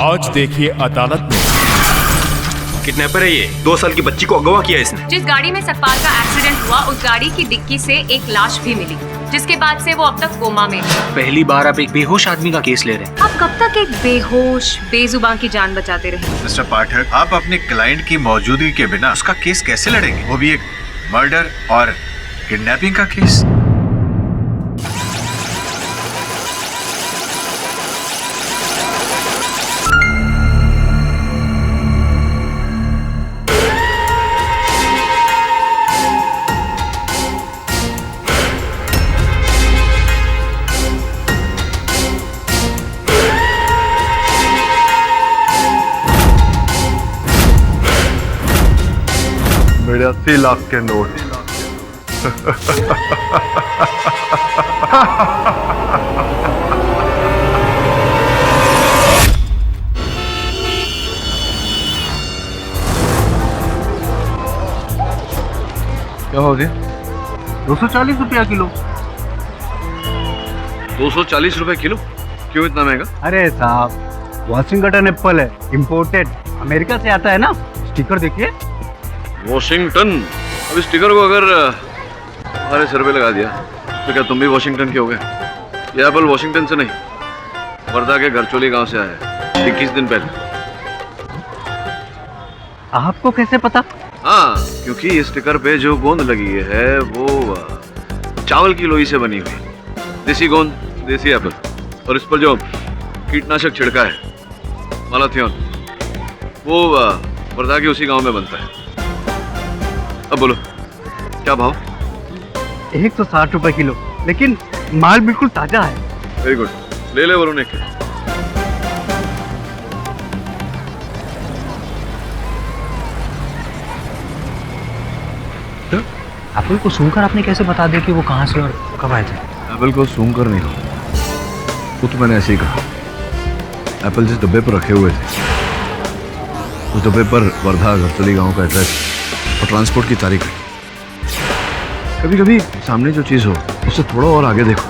आज देखिए अदालत में। किडनैपर है ये। 2 साल की बच्ची को अगवा किया इसने। जिस गाड़ी में सतपाल का एक्सीडेंट हुआ उस गाड़ी की डिक्की से एक लाश भी मिली, जिसके बाद से वो अब तक कोमा में है। पहली बार आप एक बेहोश आदमी का केस ले रहे हैं। आप कब तक एक बेहोश बेजुबान की जान बचाते रहे? मिस्टर पाठक, आप अपने क्लाइंट की मौजूदगी के बिना उसका केस कैसे लड़ेंगे, वो भी एक मर्डर और किडनैपिंग का केस। मेरे 80 लाख के नोट। क्या हो गया? 240 रुपया किलो। 240 रुपए किलो? क्यों इतना महंगा? अरे साहब, वॉशिंगटन एप्पल है, इम्पोर्टेड, अमेरिका से आता है ना। स्टिकर देखिए। वॉशिंगटन। अब इस स्टिकर को अगर हमारे सर पे लगा दिया तो क्या तुम भी वॉशिंगटन के हो गए? ये एप्पल वॉशिंगटन से नहीं, वर्धा के घरचोली गांव से आया है 21 दिन पहले। आपको कैसे पता? हाँ, क्योंकि इस स्टिकर पे जो गोंद लगी है वो चावल की लोई से बनी हुई देसी गोंद, देसी एप्पल। और इस पर जो कीटनाशक छिड़का है मालाथियन, वो वर्धा के उसी गांव में बनता है। अब बोलो क्या भाव? 160 रुपए किलो, लेकिन माल बिल्कुल ताजा है। वेरी गुड, ले ले वरुण एक। एप्पल को सूंघकर आपने कैसे बता दिया कि वो कहाँ से और कब आए थे? एप्पल को सूंघकर नहीं हो, वो तो मैंने ऐसे ही कहा। एप्पल जिस डब्बे पर रखे हुए थे उस डब्बे पर वर्धा घरचोली गांव का एड्रेस और ट्रांसपोर्ट की तारीख है। कभी कभी सामने जो चीज हो उससे थोड़ा और आगे देखो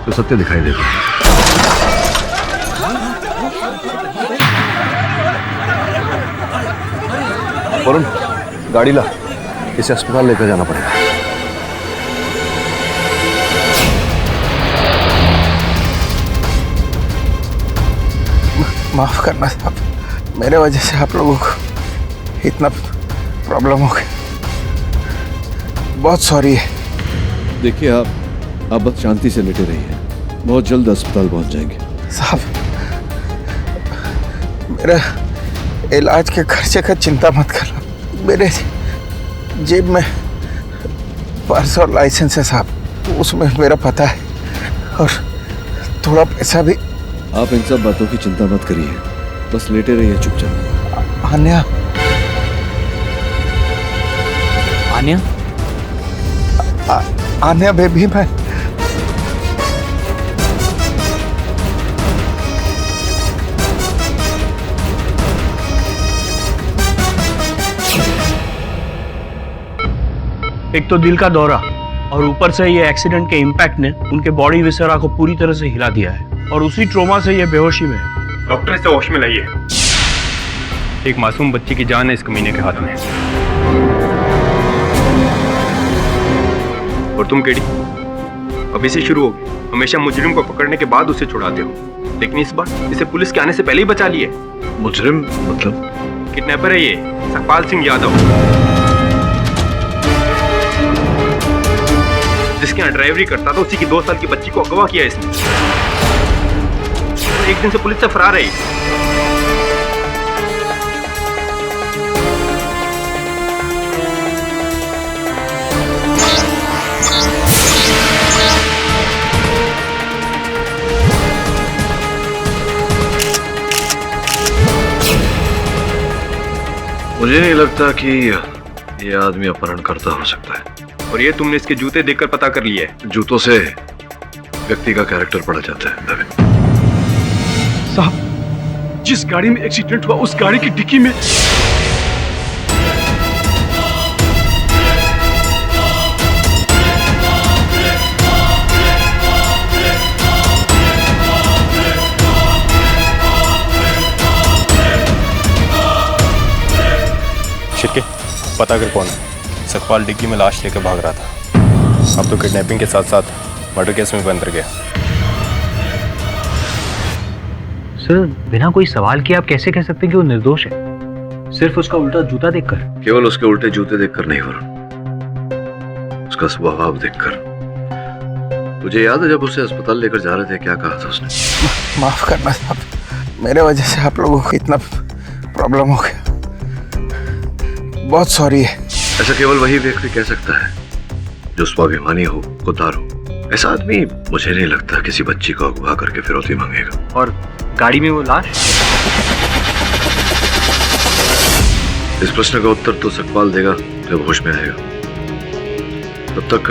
तो सत्य दिखाई देता है। वरुण, गाड़ी ला, इसे अस्पताल लेकर जाना पड़ेगा। माफ करना साहब, मेरे वजह से आप लोगों को इतना प्रॉब्लम हो गई। बहुत सॉरी है। देखिए आप बस शांति से लेटे रहिए, बहुत जल्द अस्पताल पहुंच जाएंगे। साहब, मेरा इलाज के खर्चे का चिंता मत करना। मेरे जेब में पर्स और लाइसेंस है साहब, उसमें मेरा पता है और थोड़ा पैसा भी। आप इन सब बातों की चिंता मत करिए, बस लेटे रहिए चुपचाप। आन्या, आन्या? आन्या बेबी, मैं एक तो दिल का दौरा और ऊपर से ये एक्सीडेंट के इम्पैक्ट ने उनके बॉडी विसेरा को पूरी तरह से हिला दिया है और उसी ट्रोमा से ये बेहोशी में है। डॉक्टर इसे होश में लाइए। एक मासूम बच्ची की जान है इस कमीने के हाथ में। और तुम केडी, अभी से शुरू होगी। हमेशा मुजरिम को पकड़ने के बाद उसे छुड़ाते हो, लेकिन इस बार इसे पुलिस के आने से पहले ही बचा लिए। मुजरिम मतलब? किडनैपर है ये, सतपाल सिंह यादव, जिसके यहाँ ड्राइवरी करता था। उसी की 2 साल की बच्ची को अगवा किया इसने। एक दिन से पुलिस से फरार है। मुझे नहीं लगता कि ये आदमी अपहरणकर्ता हो सकता है। और ये तुमने इसके जूते देखकर पता कर लिया है? जूतों से व्यक्ति का कैरेक्टर पढ़ा जाता है नवीन। साहब, जिस गाड़ी में एक्सीडेंट हुआ उस गाड़ी की डिक्की में छिड़के पता कर कौन है। सकपाल डिग्गी में लाश लेकर भाग रहा था। अब तो किडनैपिंग के साथ साथ मर्डर केस में बंद गया। सर बिना कोई सवाल किए आप कैसे कह सकते हैं कि वो निर्दोष है, सिर्फ उसका उल्टा जूता देखकर? केवल उसके उल्टे जूते देखकर नहीं वरुण, उसका स्वभाव देखकर। मुझे याद है जब उसे अस्पताल लेकर जा रहे थे क्या कहा था उसने? माफ करना साहब, मेरे वजह से आप लोगों को इतना प्रॉब्लम हो गया, बहुत सॉरी है। ऐसा केवल वही व्यक्ति कह सकता है जो स्वाभिमानी हो, खुददार हो। ऐसा आदमी मुझे नहीं लगता किसी बच्ची को अगवा करके फिरौती मांगेगा। और गाड़ी में वो लाश? इस प्रश्न का उत्तर तो सकपाल देगा जब होश में आएगा। तब तक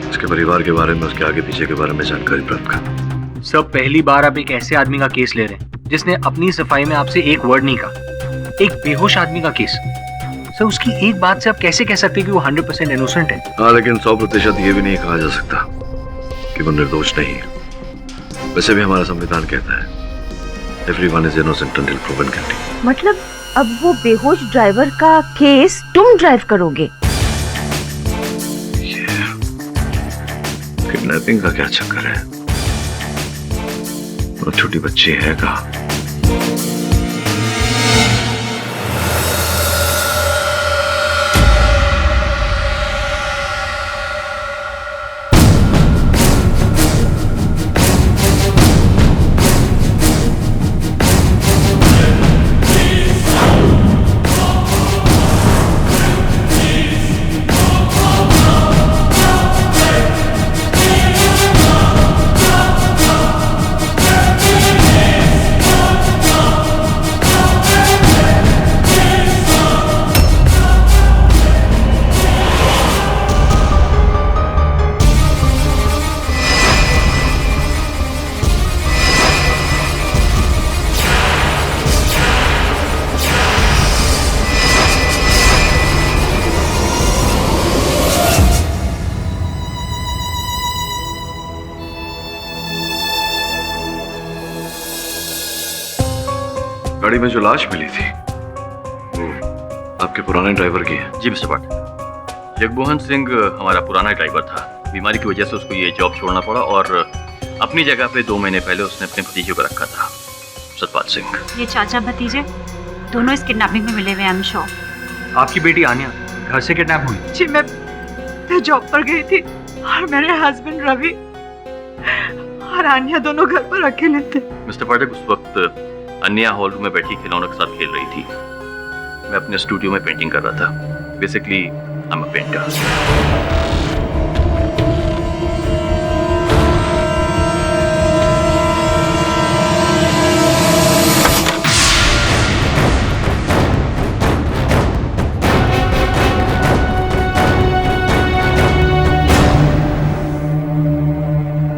उसके परिवार के बारे में, उसके आगे पीछे के बारे में जानकारी प्राप्त कर। सब पहली बार आप एक ऐसे आदमी का केस ले रहे हैं जिसने अपनी सफाई में आपसे एक वर्ड नहीं कहा। एक बेहोश आदमी का केस सर, उसकी एक बात से आप कैसे कह सकते हैं कि वो 100% इनोसेंट है? हाँ, लेकिन 100% ये भी नहीं कहा जा सकता कि वो निर्दोष नहीं है। वैसे भी हमारा संविधान कहता है everyone is innocent until proven guilty। मतलब अब वो बेहोश ड्राइवर का केस तुम ड्राइव करोगे? किडनैपिंग का क्या चक्कर है? वो छोटी बच्ची है कहाँ? गाड़ी में जो लाश मिली थी वो आपके पुराने ड्राइवर की है? जी मिस्टर पाटिल, जगमोहन सिंह हमारा पुराना ड्राइवर था। बीमारी की वजह से उसको ये जॉब छोड़ना पड़ा और अपनी जगह पे 2 महीने पहले उसने अपने भतीजे को रखा था, सतपाल सिंह। ये चाचा भतीजे दोनों इस किडनैपिंग में मिले हुए, आई एम श्योर। आपकी बेटी आन्या घर से किडनैप हुई? जी मैं जॉब पर गई थी और मेरे हस्बैंड रवि और आन्या दोनों घर पर अकेले थे। मिस्टर पाटिल, उस वक्त अन्या हॉल रूम में बैठी खिलौनों के साथ खेल रही थी। मैं अपने स्टूडियो में पेंटिंग कर रहा था। Basically I am a painter.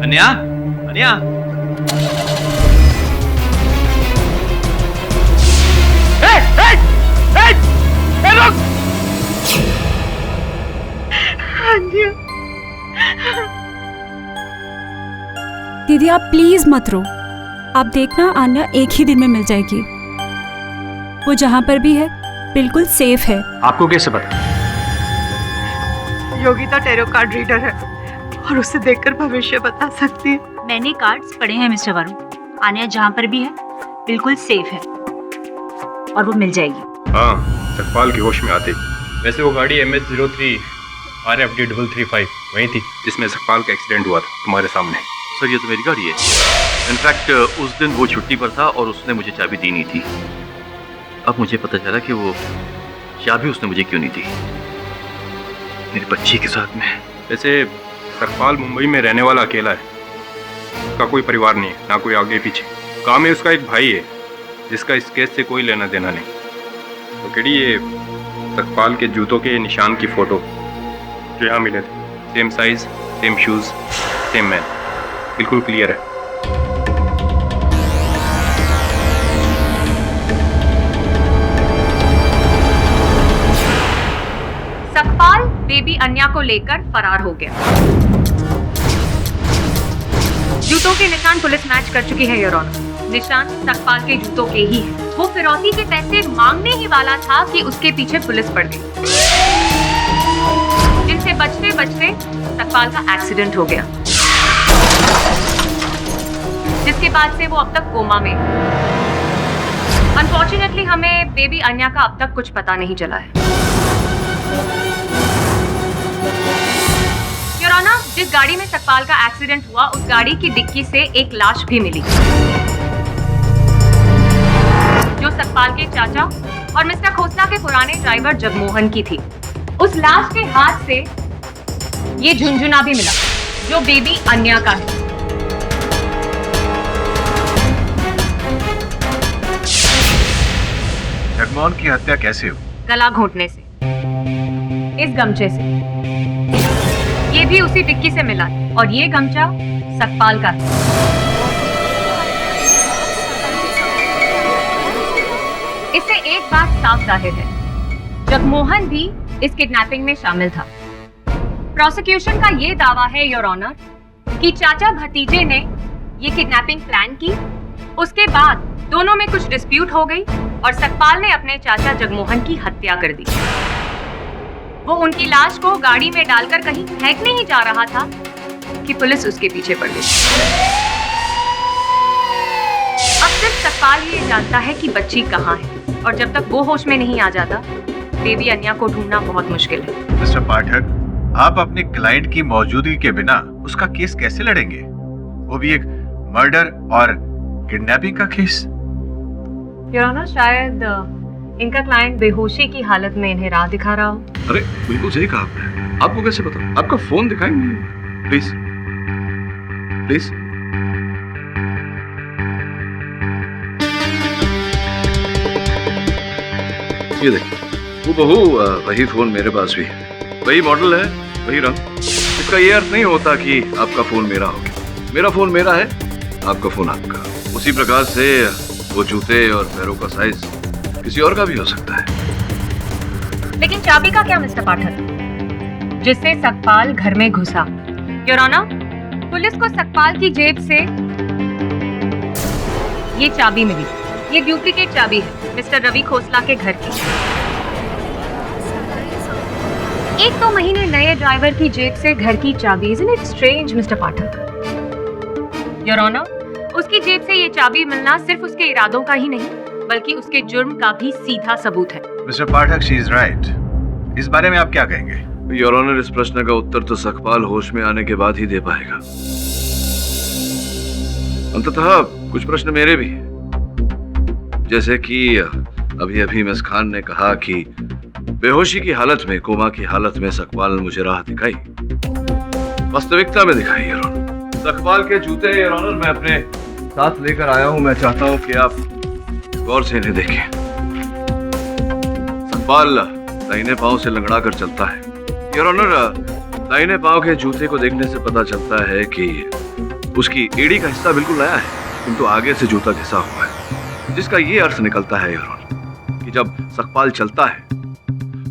Anya, Anya, दीदी आप प्लीज मत रो। आप देखना आन्या एक ही दिन में मिल जाएगी। वो जहाँ पर भी है बिल्कुल सेफ है। आपको कैसे पता? योगिता टैरो कार्ड रीडर है और उसे देखकर भविष्य बता सकती है। मैंने कार्ड्स पढ़े हैं मिस्टर वरुण, आन्या जहाँ पर भी है बिल्कुल सेफ है और वो मिल जाएगी। हाँ, सकपाल की होश में आते। वैसे वो गाड़ी MS03 RFD335 वही थी जिसमें सकपाल का एक्सीडेंट हुआ था, तुम्हारे सामने। सर ये तो मेरी गाड़ी है। इनफैक्ट उस दिन वो छुट्टी पर था और उसने मुझे चाबी दी नहीं थी। अब मुझे पता चला कि वो चाबी उसने मुझे क्यों नहीं दी, मेरी बच्ची के साथ में। वैसे सकपाल मुंबई में रहने वाला अकेला है, उसका कोई परिवार नहीं है, ना कोई आगे पीछे। काम में उसका एक भाई है जिसका इस केस से कोई लेना देना नहीं। तो केडी ये सकपाल के जूतों के निशान की फोटो जो यहाँ मिले थे, same size, same shoes, same man, बिल्कुल क्लियर है। सकपाल बेबी अन्या को लेकर फरार हो गया। जूतों के निशान पुलिस मैच कर चुकी है योर ऑनर। निशान सकपाल के जूतों के ही हैं। वो फिरौती के पैसे मांगने ही वाला था कि उसके पीछे पुलिस पड़ गई, जिनसे बचते बचते सकपाल का एक्सीडेंट हो गया, जिसके बाद से वो अब तक कोमा में है। अनफॉर्चुनेटली हमें बेबी अन्या का अब तक कुछ पता नहीं चला है। योर ऑनर, जिस गाड़ी में सकपाल का एक्सीडेंट हुआ उस गाड़ी की डिक्की से एक लाश भी मिली, जो सकपाल के चाचा और मिस्टर खोसला के पुराने ड्राइवर जगमोहन की थी। उस लाश के हाथ से ये झुनझुना भी मिला, जो बेबी अन्या का है। जगमोहन की हत्या कैसे हुई? गला घोंटने से, इस गमछे से। ये भी उसी डिक्की से मिला और ये गमछा सकपाल का है। इससे एक बात साफ जाहिर है, जगमोहन भी इस किडनैपिंग में शामिल था। प्रोसिक्यूशन का ये दावा है योर ऑनर कि चाचा भतीजे ने ये किडनैपिंग प्लान की, उसके बाद दोनों में कुछ डिस्प्यूट हो गई और सकपाल ने अपने चाचा जगमोहन की हत्या कर दी। वो उनकी लाश को गाड़ी में डालकर कहीं फेंकने ही जा रहा था कि पुलिस उसके पीछे पड़ गई। अब सिर्फ सकपाल ये जानता है कि बच्ची कहाँ है, और जब तक वो होश में नहीं आ जाता, बेबी अन्या को ढूंढना बहुत मुश्किल है। मिस्टर पाठक, आप अपने क्लाइंट की मौजूदगी के बिना उसका केस कैसे लड़ेंगे, वो भी एक मर्डर और किडनैपिंग का केस? योर ऑनर, शायद इनका क्लाइंट बेहोशी की हालत में इन्हें राह दिखा रहा हो। अरे बिल्कुल सही कहा आपने। आपको कैसे पता? आपका फोन दिखाएंगे प्लीज प्लीज। ये देखिए, हूबहू वही फोन मेरे पास भी है, वही मॉडल है, वही रंग। इसका ये अर्थ नहीं होता कि आपका फोन मेरा हो गया। मेरा फोन मेरा है, आपका फोन आपका। उसी प्रकार से वो जूते और पैरों का साइज किसी और का भी हो सकता है। लेकिन चाबी का क्या मिस्टर पाठक, जिससे सकपाल घर में घुसा? योर ऑनर, पुलिस को सकपाल की जेब से ये चाबी मिली। ये डुप्लीकेट चाबी है मिस्टर रवि खोसला के घर की। 1-2 महीने नए ड्राइवर की जेब से घर की चाबी, isn't it strange mister Pathak? Your honour, उसकी जेब से ये चाबी मिलना सिर्फ उसके इरादों का ही नहीं, बल्कि उसके जुर्म का भी सीधा सबूत है। Mister Pathak, she is right. इस बारे में आप क्या कहेंगे? योर ऑनर, इस प्रश्न का उत्तर तो सकपाल होश में आने के बाद ही दे पाएगा। अंततः कुछ प्रश्न मेरे भी, जैसे कि अभी अभी मिस खान ने कहा कि बेहोशी की हालत में, कोमा की हालत में सकपाल ने मुझे राह दिखाई, वास्तविकता में दिखाई। योर ऑनर, सकपाल के जूते योर ऑनर मैं अपने साथ लेकर आया हूं। मैं चाहता हूं कि आप गौर से इन्हें देखें। सकपाल दाहिने पांव से लंगड़ा कर चलता है। योर ऑनर, दाहिने पांव के जूते को देखने से पता चलता है कि उसकी एड़ी का हिस्सा बिल्कुल नया है, किंतु आगे से जूता घिसा हुआ है, जिसका ये अर्थ निकलता है योर ऑनर कि जब सकपाल चलता है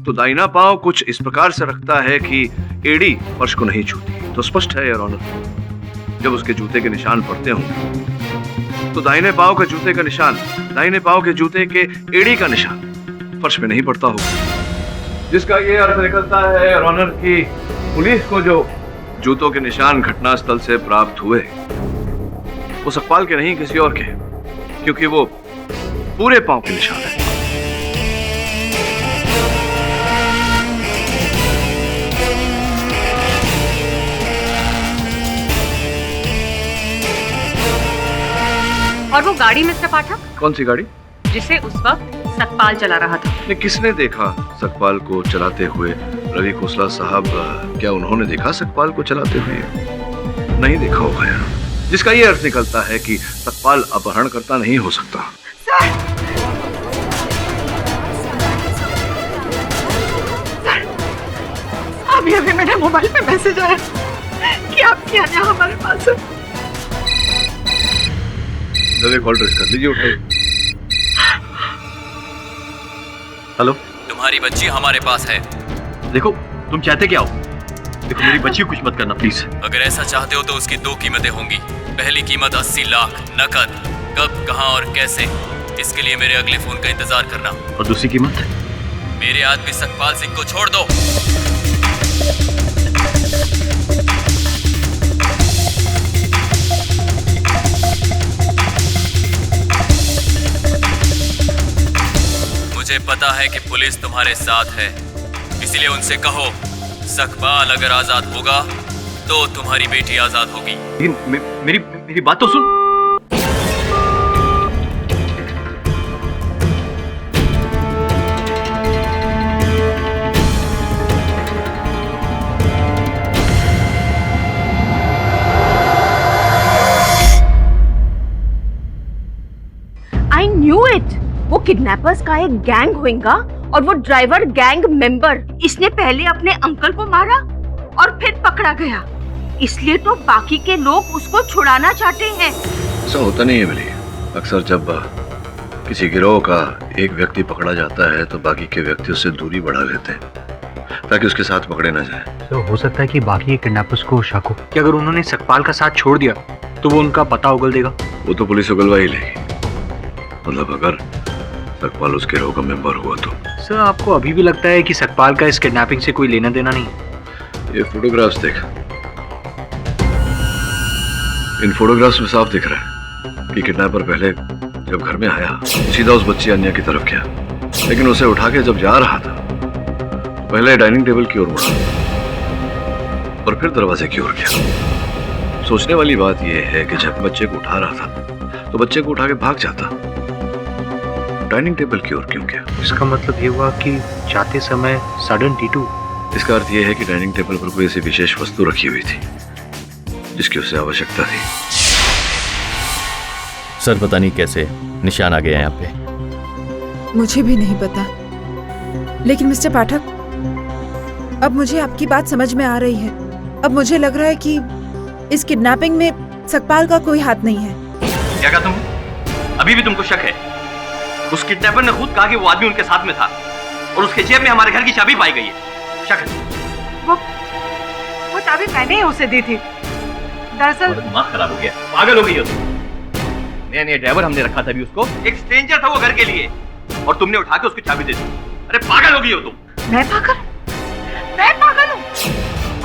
तो दाहिना पांव कुछ इस प्रकार से रखता है कि एड़ी फर्श को नहीं छूती। तो स्पष्ट है योर ऑनर, जब उसके जूते के निशान पड़ते होंगे तो दाहिने पांव के जूते का निशान, दाहिने पांव के जूते के एड़ी का निशान फर्श में नहीं पड़ता होगा, जिसका ये अर्थ निकलता है योर ऑनर कि पुलिस को जो जूतों के निशान घटनास्थल से प्राप्त हुए वो सकपाल के नहीं, किसी और के, क्योंकि वो पूरे पांव के निशान है। और वो गाड़ी मिस्टर पाठक? कौन सी गाड़ी? जिसे उस वक्त सकपाल चला रहा था। किसने देखा सकपाल को चलाते हुए? रवि खोसला साहब, क्या उन्होंने देखा सकपाल को चलाते हुए? नहीं देखा होगा यार, जिसका ये अर्थ निकलता है कि सकपाल अपहरणकर्ता नहीं हो सकता। सर, अभी अभी मेरे मोबाइल पे मैसेज आया कि आपकी अन्या हमारे पास है। कॉल ट्रेस कर लीजिए, उठाइए। हेलो, तुम्हारी बच्ची हमारे पास है। देखो तुम चाहते क्या हो? देखो मेरी बच्ची को कुछ मत करना प्लीज। अगर ऐसा चाहते हो तो उसकी 2 कीमतें होंगी। पहली कीमत 80 लाख नकद कब, कहां और कैसे, इसके लिए मेरे अगले फोन का इंतजार करना। और दूसरी कीमत? मेरे आदमी सकपाल सिंह को छोड़ दो। मुझे पता है कि पुलिस तुम्हारे साथ है, इसलिए उनसे कहो सकपाल अगर आजाद होगा तो तुम्हारी बेटी आजाद होगी। मेरी बात तो सुन। I knew it! वो किडनैपर्स का एक गैंग होगा और वो ड्राइवर गैंग मेंबर। इसने पहले अपने अंकल को मारा और फिर पकड़ा गया, इसलिए तो बाकी के लोग उसको छुड़ाना चाहते हैं। ऐसा होता नहीं है मिली। अक्सर जब किसी गिरोह का एक व्यक्ति पकड़ा जाता है तो बाकी के व्यक्ति उससे दूरी बढ़ा लेते हैं ताकि उसके साथ पकड़े ना जाए। तो हो सकता है कि बाकी किडनैपर्स को शक हो कि अगर उन्होंने सकपाल का साथ छोड़ दिया तो वो उनका पता उगल देगा। वो तो पुलिस उगलवा ही लेगी, मतलब अगर सकपाल उस गिरोह का मेंबर हुआ तो। सर, आपको अभी भी लगता है कि सकपाल का इस किडनैपिंग से कोई लेना देना नहीं? ये फोटोग्राफ्स देख, इन फोटोग्राफ्स में साफ दिख रहा है कि किडनैपर पहले जब घर में आया सीधा उस बच्ची अन्या की तरफ गया, लेकिन उसे उठा के जब जा रहा था तो पहले डाइनिंग टेबल की ओर मुड़ा और फिर दरवाजे की ओर गया। सोचने वाली बात यह है कि जब बच्चे को उठा रहा था तो बच्चे को उठा के भाग जाता, डाइनिंग टेबल की ओर क्यों गया? इसका मतलब ये हुआ कि जाते समय सडन T2। इसका अर्थ यह है कि डाइनिंग टेबल पर कोई ऐसी विशेष वस्तु रखी हुई थी जिसकी उसे आवश्यकता थी। सर, पता नहीं कैसे निशान आ गया यहाँ पे। मुझे भी नहीं पता, लेकिन मिस्टर पाठक, अब मुझे आपकी बात समझ में आ रही है। अब मुझे लग रहा है कि इस किडनैपिंग में सकपाल का कोई हाथ नहीं है। क्या कहा तुम? अभी भी तुमको शक है? उस किडनैपर ने खुद कहा कि वो आदमी उनके साथ में था और उसके जेब में हमारे घर की चाबी पाई गई है। शक है? वो चाबी मैंने ही उसे दी थी। दरअसल दिमाग खराब हो गया, पागल हो गई हो तुम। नया ड्राइवर हमने रखा था भी उसको, एक स्ट्रेंजर था वो घर के लिए, और तुमने उठा के उसकी चाबी दे दी। अरे पागल हो गई हो तुम। मैं पागल हूँ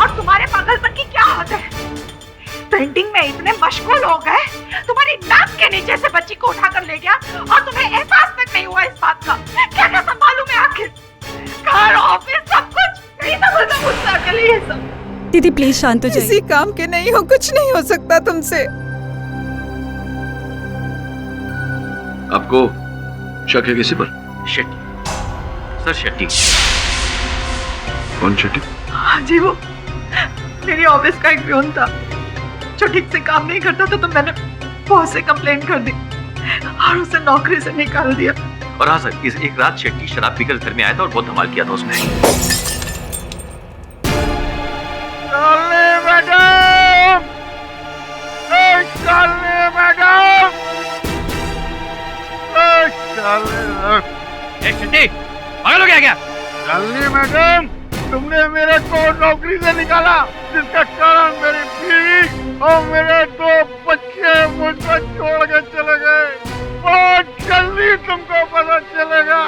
और तुम्हारे पागलपन की क्या हद है? पेंटिंग में इतने मशगूल हो गए, तुम्हारी नाक के नीचे से बच्ची को उठाकर ले गया और तुम्हें एहसास तक नहीं हुआ इस बात का। क्या क्या संभालूं मैं आखिर? घर, ऑफिस, सब कुछ यही सब मुझसे अकेले ये सब। दीदी प्लीज शांत हो जाइए। किसी काम के नहीं हो, कुछ नहीं हो सकता तुमसे। आपको शक है किसी पर? शेट्टी। सर शेट्टी। कौन शेट्टी? हाँ जी, वो मेरी ऑफिस का एक प्यून था जो ठीक से काम नहीं करता था, तो मैंने बॉस से कंप्लेंट कर दी और उसे नौकरी से निकाल दिया। और हाँ सर, इस एक रात शेट्टी शराब पीकर घर में आया था और बहुत धमाल किया था उसने। शेट्टी, पागल हो गया क्या? मैडम, तुमने मेरे को नौकरी से निकाला, जिसका कारण मेरी बीवी और मेरे 2 बच्चे मुझको छोड़ के चले गए। बहुत जल्दी तुमको पता चलेगा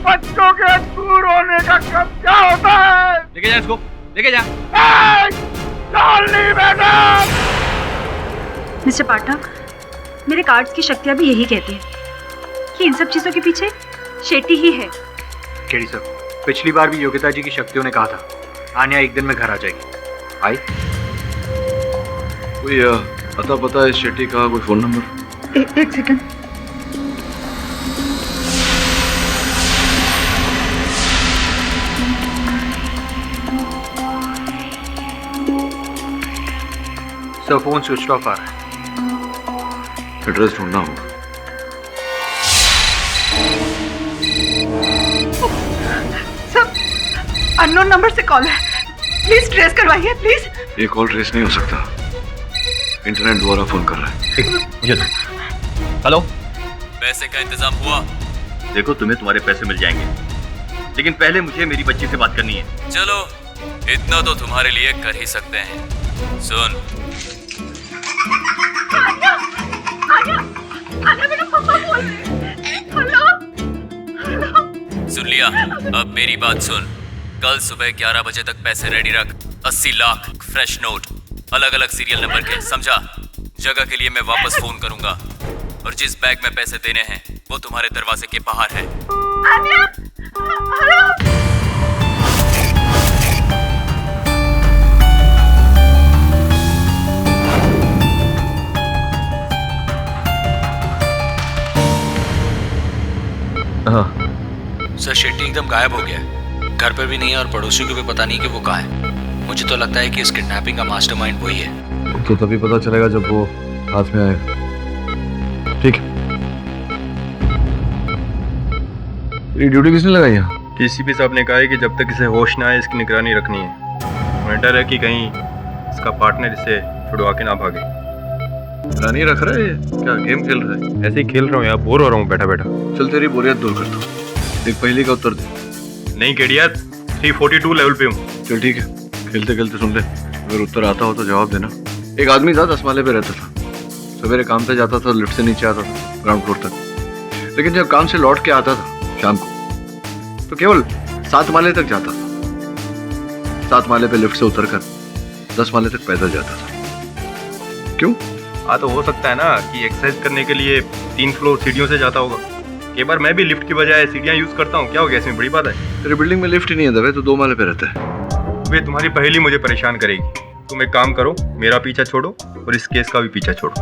बच्चों के दूर होने का कब क्या होता है। लेके जा इसको, लेके जा। मैडम। मिस्टर पाठक, मेरे कार्ड्स की शक्तियाँ भी यही कहती हैं कि इन सब चीजों के पीछे शेट्टी ही है। केडी सर, पिछली बार भी योगिता जी की शक्तियों ने कहा था आन्या एक दिन में घर आ जाएगी। आई? कोई अता पता है शेट्टी का? कोई फोन नंबर? एक second. Sir, phone switch off आ रहा है। एड्रेस ढूंढना होगा। अननोन नंबर से कॉल है, प्लीज ट्रेस करवाइए प्लीज। ये कॉल ट्रेस नहीं हो सकता, इंटरनेट द्वारा फोन कर रहा है। मुझे हेलो, पैसे का इंतजाम हुआ? देखो, तुम्हें तुम्हारे पैसे मिल जाएंगे, लेकिन पहले मुझे मेरी बच्ची से बात करनी है। चलो, इतना तो तुम्हारे लिए कर ही सकते हैं। सुन, आने मेरे पापा बोल रहे हैं। हेलो सुन लिया? अब मेरी बात सुन। कल सुबह 11 बजे तक पैसे रेडी रख। 80 लाख फ्रेश नोट, अलग अलग सीरियल नंबर के, समझा? जगह के लिए मैं वापस फोन करूंगा और जिस बैग में पैसे देने हैं वो तुम्हारे दरवाजे के बाहर है। आन्या, हेलो। सर शेट्टी एकदम गायब हो गया है, घर पर भी नहीं है और पड़ोसियों को भी पता नहीं कि वो कहाँ है। मुझे तो लगता है कि इस किडनैपिंग का मास्टरमाइंड वही है। तो तभी पता चलेगा जब वो हाथ में आएगा। ठीक है, ये ड्यूटी किसने लगाई है? डीसीपी साहब ने कहा है कि जब तक इसे होश ना आए इसकी निगरानी रखनी है। मुझे डर है कि कहीं इसका पार्टनर इसे छुड़वा के ना भागे। निगरानी रख रहा है ये? क्या गेम खेल रहा है? ऐसे ही खेल रहा हूँ यार, बोर हो रहा हूँ बैठा बैठा। चल तेरी बोरियत दूर करता हूँ, एक पहली का उत्तर दे। नहीं केडिया, 342 लेवल पे हूँ। चल ठीक है, खेलते खेलते सुन ले, अगर उत्तर आता हो तो जवाब देना। एक आदमी था, 10 माले पे रहता था। सवेरे काम पे जाता था, लिफ्ट से नीचे आता था ग्राउंड फ्लोर तक। लेकिन जब काम से लौट के आता था शाम को तो केवल 7 माले तक जाता था। 7 माले पे लिफ्ट से उतरकर 10 माले तक पैदल जाता था। क्यों? हाँ तो हो सकता है ना कि एक्सरसाइज करने के लिए 3 फ्लोर सीढ़ियों से जाता होगा। कई बार मैं भी लिफ्ट की बजाय सीढ़ियाँ यूज करता हूँ। क्या हो गया, इसमें बड़ी बात है? तेरी बिल्डिंग में लिफ्ट ही नहीं है दबे, तो 2 माले पे रहता है। वे तुम्हारी पहेली मुझे परेशान करेगी। तुम एक काम करो, मेरा पीछा छोड़ो और इस केस का भी पीछा छोड़ो।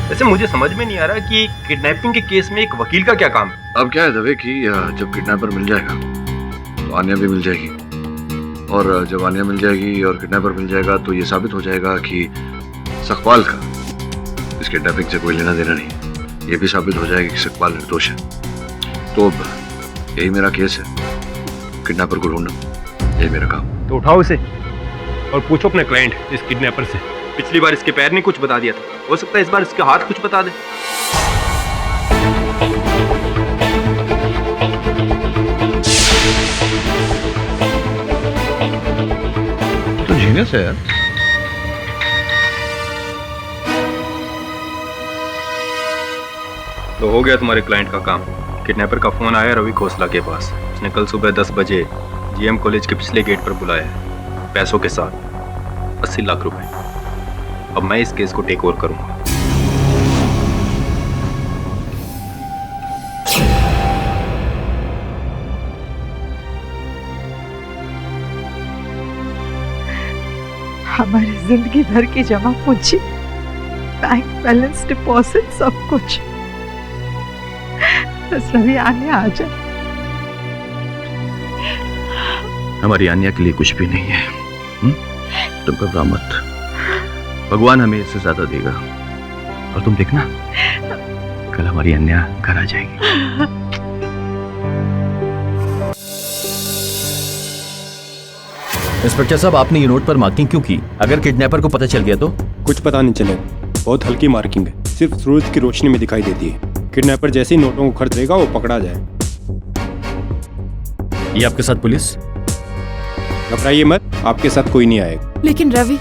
वैसे मुझे समझ में नहीं आ रहा कि किडनैपिंग के केस में एक वकील का क्या काम है। अब क्या है दबे कि जब किडनैपर मिल जाएगा तो आन्या भी मिल जाएगी, और जब आन्या मिल जाएगी और किडनैपर मिल जाएगा तो ये साबित हो जाएगा कि सकपाल का इस किडनैपिंग से कोई लेना देना नहीं। ये भी साबित हो जाएगा कि सकपाल निर्दोष है। तो अब यही मेरा केस है, किडनैपर को ढूंढना, यही मेरा काम। तो उठाओ इसे और पूछो अपने क्लाइंट इस किडनैपर से। पिछली बार इसके पैर ने कुछ बता दिया था, हो सकता है इस बार इसके हाथ कुछ बता दे। तो जीनियस है यार। तो हो गया तुम्हारे क्लाइंट का काम। किडनैपर का फोन आया रवि खोसला के पास। उसने कल सुबह 10 बजे जीएम कॉलेज के पिछले गेट पर बुलाया है, पैसों के साथ 80 लाख रुपए। अब मैं इस केस को टेक ओवर करूंगा। हमारी जिंदगी भर की जमा पूंजी, बैंक बैलेंस, डिपॉजिट, सब कुछ बस रवि आने आ जाए। हमारी आन्या के लिए कुछ भी नहीं है। तुम घबरा मत, भगवान हमें इससे ज्यादा देगा। और तुम देखना, कल हमारी अन्या घर आ जाएगी। इंस्पेक्टर साहब, आपने ये नोट पर मार्किंग क्यों की? अगर किडनैपर को पता चल गया तो? कुछ पता नहीं चलेगा, बहुत हल्की मार्किंग है, सिर्फ सूरज की रोशनी में दिखाई देती है। किडनैपर जैसे ही नोटों को खर्च देगा वो पकड़ा जाए। ये आपके साथ पुलिस? घबराइए मत, आपके साथ कोई नहीं आएगा। लेकिन रवि,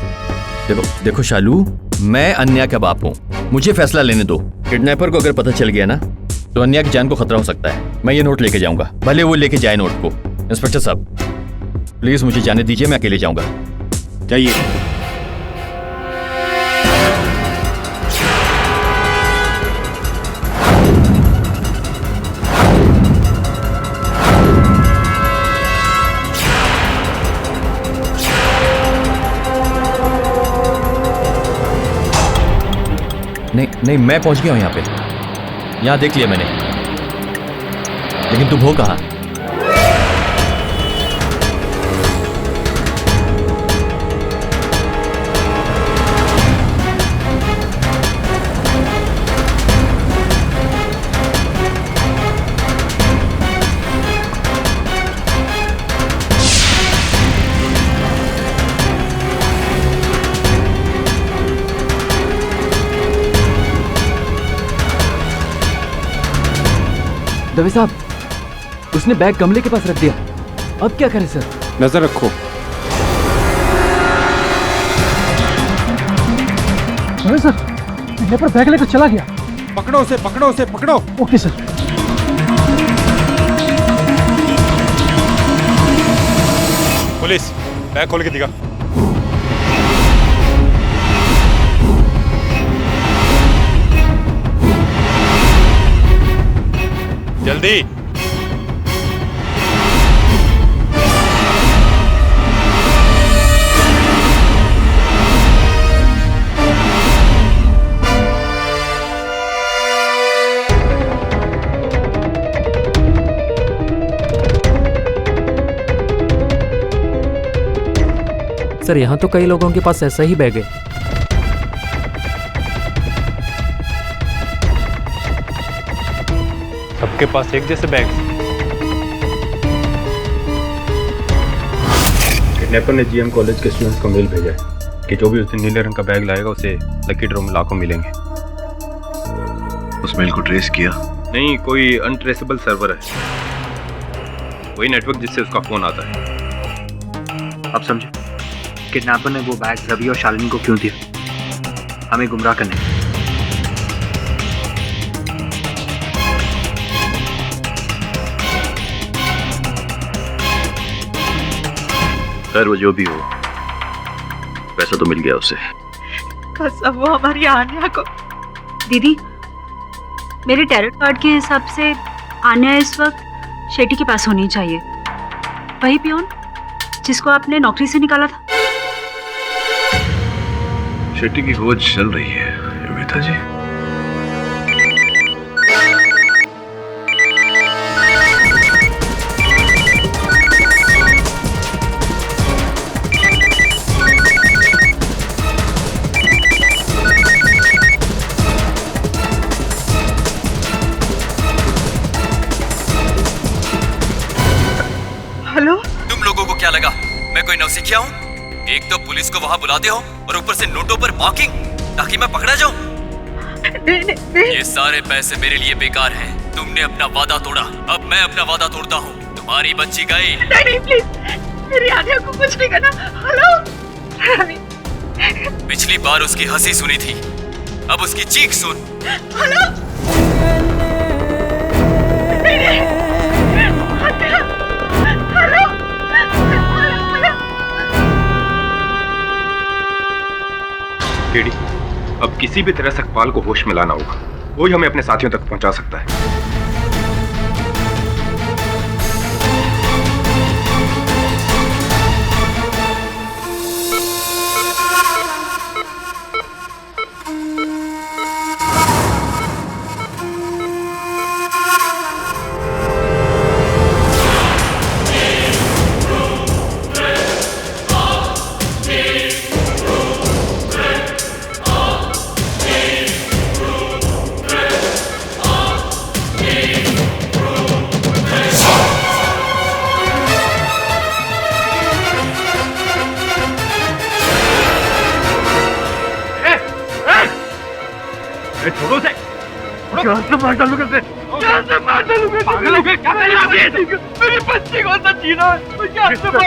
देखो शालू, मैं अन्या का बाप हूँ, मुझे फैसला लेने दो। किडनैपर को अगर पता चल गया ना तो अन्या की जान को खतरा हो सकता है। मैं ये नोट लेके जाऊंगा, भले वो लेके जाए नोट को। इंस्पेक्टर साहब प्लीज मुझे जाने दीजिए, मैं अकेले जाऊंगा। जाइए। नहीं, मैं पहुंच गया हूं यहाँ पे। यहाँ देख लिया मैंने, लेकिन तुम हो कहाँ? दवे साहब, उसने बैग गमले के पास रख दिया। अब क्या करें सर? नजर रखो। सर, किडनैपर बैग लेकर चला गया। पकड़ो उसे, पकड़ो उसे, पकड़ो। Okay sir. पुलिस, बैग खोल के दिखा। जल्दी। सर यहाँ तो कई लोगों के पास ऐसा ही बैग है। सबके पास एक जैसे बैग। किडनैपर ने जीएम कॉलेज के स्टूडेंट्स को मेल भेजा है कि जो भी उस दिन नीले रंग का बैग लाएगा उसे लकी ड्रॉ में लाखों मिलेंगे। उस मेल को ट्रेस किया? नहीं, कोई अनट्रेसेबल सर्वर है, वही नेटवर्क जिससे उसका फोन आता है। अब समझे किडनैपर ने वो बैग रवि और शालिनी को क्यों दिया? हमें गुमराह करने। खैर वो जो भी हो, पैसा तो मिल गया उसे। कसम वो हमारी आन्या को। दीदी, मेरे टैरोट कार्ड के हिसाब से आन्या इस वक्त शेट्टी के पास होनी चाहिए, वही पियोन जिसको आपने नौकरी से निकाला था। शेट्टी की खोज चल रही है योगिता जी। हेलो, तुम लोगों को क्या लगा मैं कोई नौसिखिया हूँ? एक तो पुलिस को वहाँ बुलाते हो और ऊपर से नोटों पर मार्किंग ताकि मैं पकड़ा जाऊँ। ये सारे पैसे मेरे लिए बेकार हैं। तुमने अपना वादा तोड़ा, अब मैं अपना वादा तोड़ता हूँ। तुम्हारी बच्ची गई। नहीं प्लीज, मेरी आन्या को कुछ नहीं करना। हेलो, पिछली बार उसकी हंसी सुनी थी, अब उसकी चीख सुन। हेलो, केडी, अब किसी भी तरह सकपाल को होश में लाना होगा, वही हमें अपने साथियों तक पहुंचा सकता है। छोड़ो से, जान से मार डालूंगा से, जान से मार डालूंगा। पागल हो गए क्या? मेरी बच्ची को अंदर जीना है, जान से मार।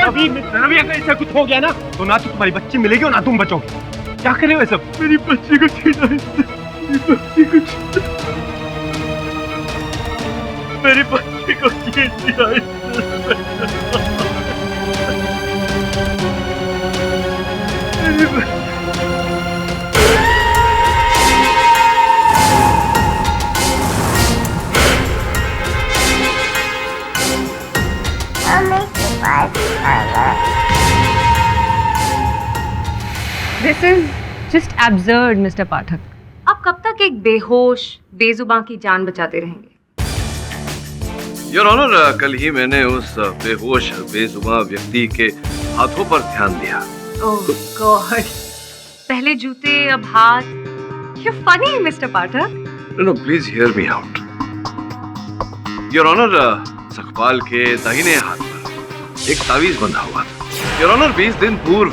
रवि अगर ऐसा कुछ हो गया ना तो ना तो तुम्हारी बच्ची मिलेगी और ना तुम बचोगे। क्या करे वो सब? मेरी बच्ची को छीना है, मेरी बच्ची को छीना, मेरी बच्ची को छीन लिया है। This is just absurd, Mr. पाठक। आप कब तक एक बेहोश, बेजुबान की जान बचाते रहेंगे? योर ऑनर, कल ही मैंने उस बेहोश बेजुबान व्यक्ति के हाथों पर ध्यान दिया। ओह गॉड, पहले जूते अब हाथ। You're funny, Mr. Pathak. No, please hear me out. Your honour, Sakpal के दाहिने हाथ पर एक तावीज बंधा हुआ था। योर ऑनर, 20 दिन पूर्व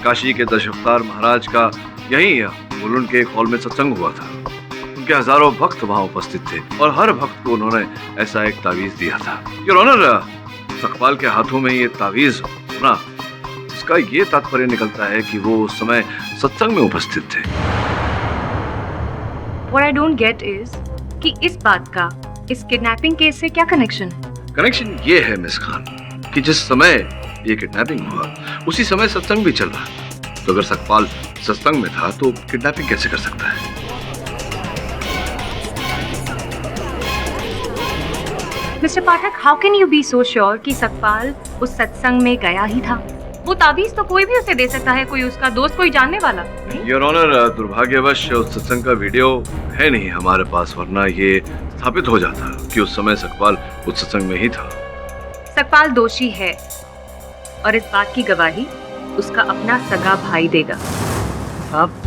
काशी के दशावतार महाराज का यहीं मुलुंड के एक हॉल में सत्संग हुआ था। उनके हजारों भक्त वहां उपस्थित थे और हर भक्त को उन्होंने ऐसा एक तावीज दिया था। योर ऑनर, सकपाल के हाथों में ये तावीज होना, इसका ये तात्पर्य निकलता है कि वो उस समय सत्संग में उपस्थित थे। What I don't get is कि इस बात का इस किडनैपिंग केस से क्या कनेक्शन है? कनेक्शन ये है मिस खान कि जिस समय ये किडनैपिंग हुआ उसी समय सत्संग भी चल रहा। तो अगर सकपाल सत्संग में था तो किडनैपिंग कैसे कर सकता है? Mister Pathak, how can you be so sure कि सकपाल उस सत्संग में गया ही था? वो ताबीज तो कोई भी उसे दे सकता है, कोई उसका दोस्त, कोई जानने वाला। योर ऑनर, दुर्भाग्यवश उस सत्संग का वीडियो है नहीं हमारे पास, वरना ये स्थापित हो जाता कि उस समय सकपाल उस सत्संग में ही था। सकपाल दोषी है और इस बात की गवाही उसका अपना सगा भाई देगा। साहब,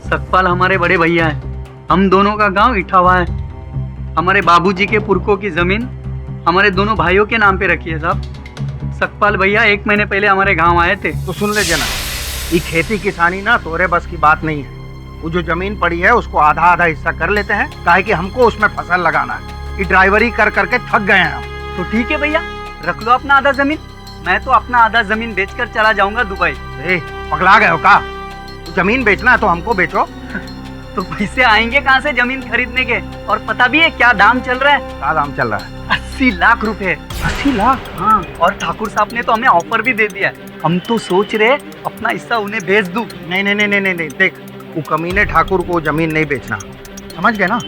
सकपाल हमारे बड़े भैया है, हम दोनों का गांव इटावा है। हमारे बाबूजी के पुरखों की जमीन हमारे दोनों भाइयों के नाम पे रखी है साहब। सकपाल भैया 1 महीने पहले हमारे गांव आए थे। तो सुन ले जना, ये खेती किसानी ना तोरे बस की बात नहीं है। वो जो जमीन पड़ी है उसको आधा आधा हिस्सा कर लेते हैं, काहे कि हमको उसमें फसल लगाना है। ये ड्राइवरी कर करके थक गए हैं हम। तो ठीक है भैया, रख लो अपना आधा जमीन, मैं तो अपना आधा जमीन बेचकर चला जाऊंगा दुबई। पगला गए हो का? जमीन बेचना है तो हमको बेचो। तो पैसे आएंगे कहाँ से जमीन खरीदने के? और पता भी है क्या दाम चल रहा है? क्या दाम चल रहा है? 80 लाख रुपए। 80 लाख? हाँ, और ठाकुर साहब ने तो हमें ऑफर भी दे दिया। हम तो सोच रहे अपना हिस्सा उन्हें बेच दूं। नहीं नहीं नहीं नहीं नहीं, देख, वो कमीने ठाकुर को जमीन नहीं बेचना, समझ गए ना?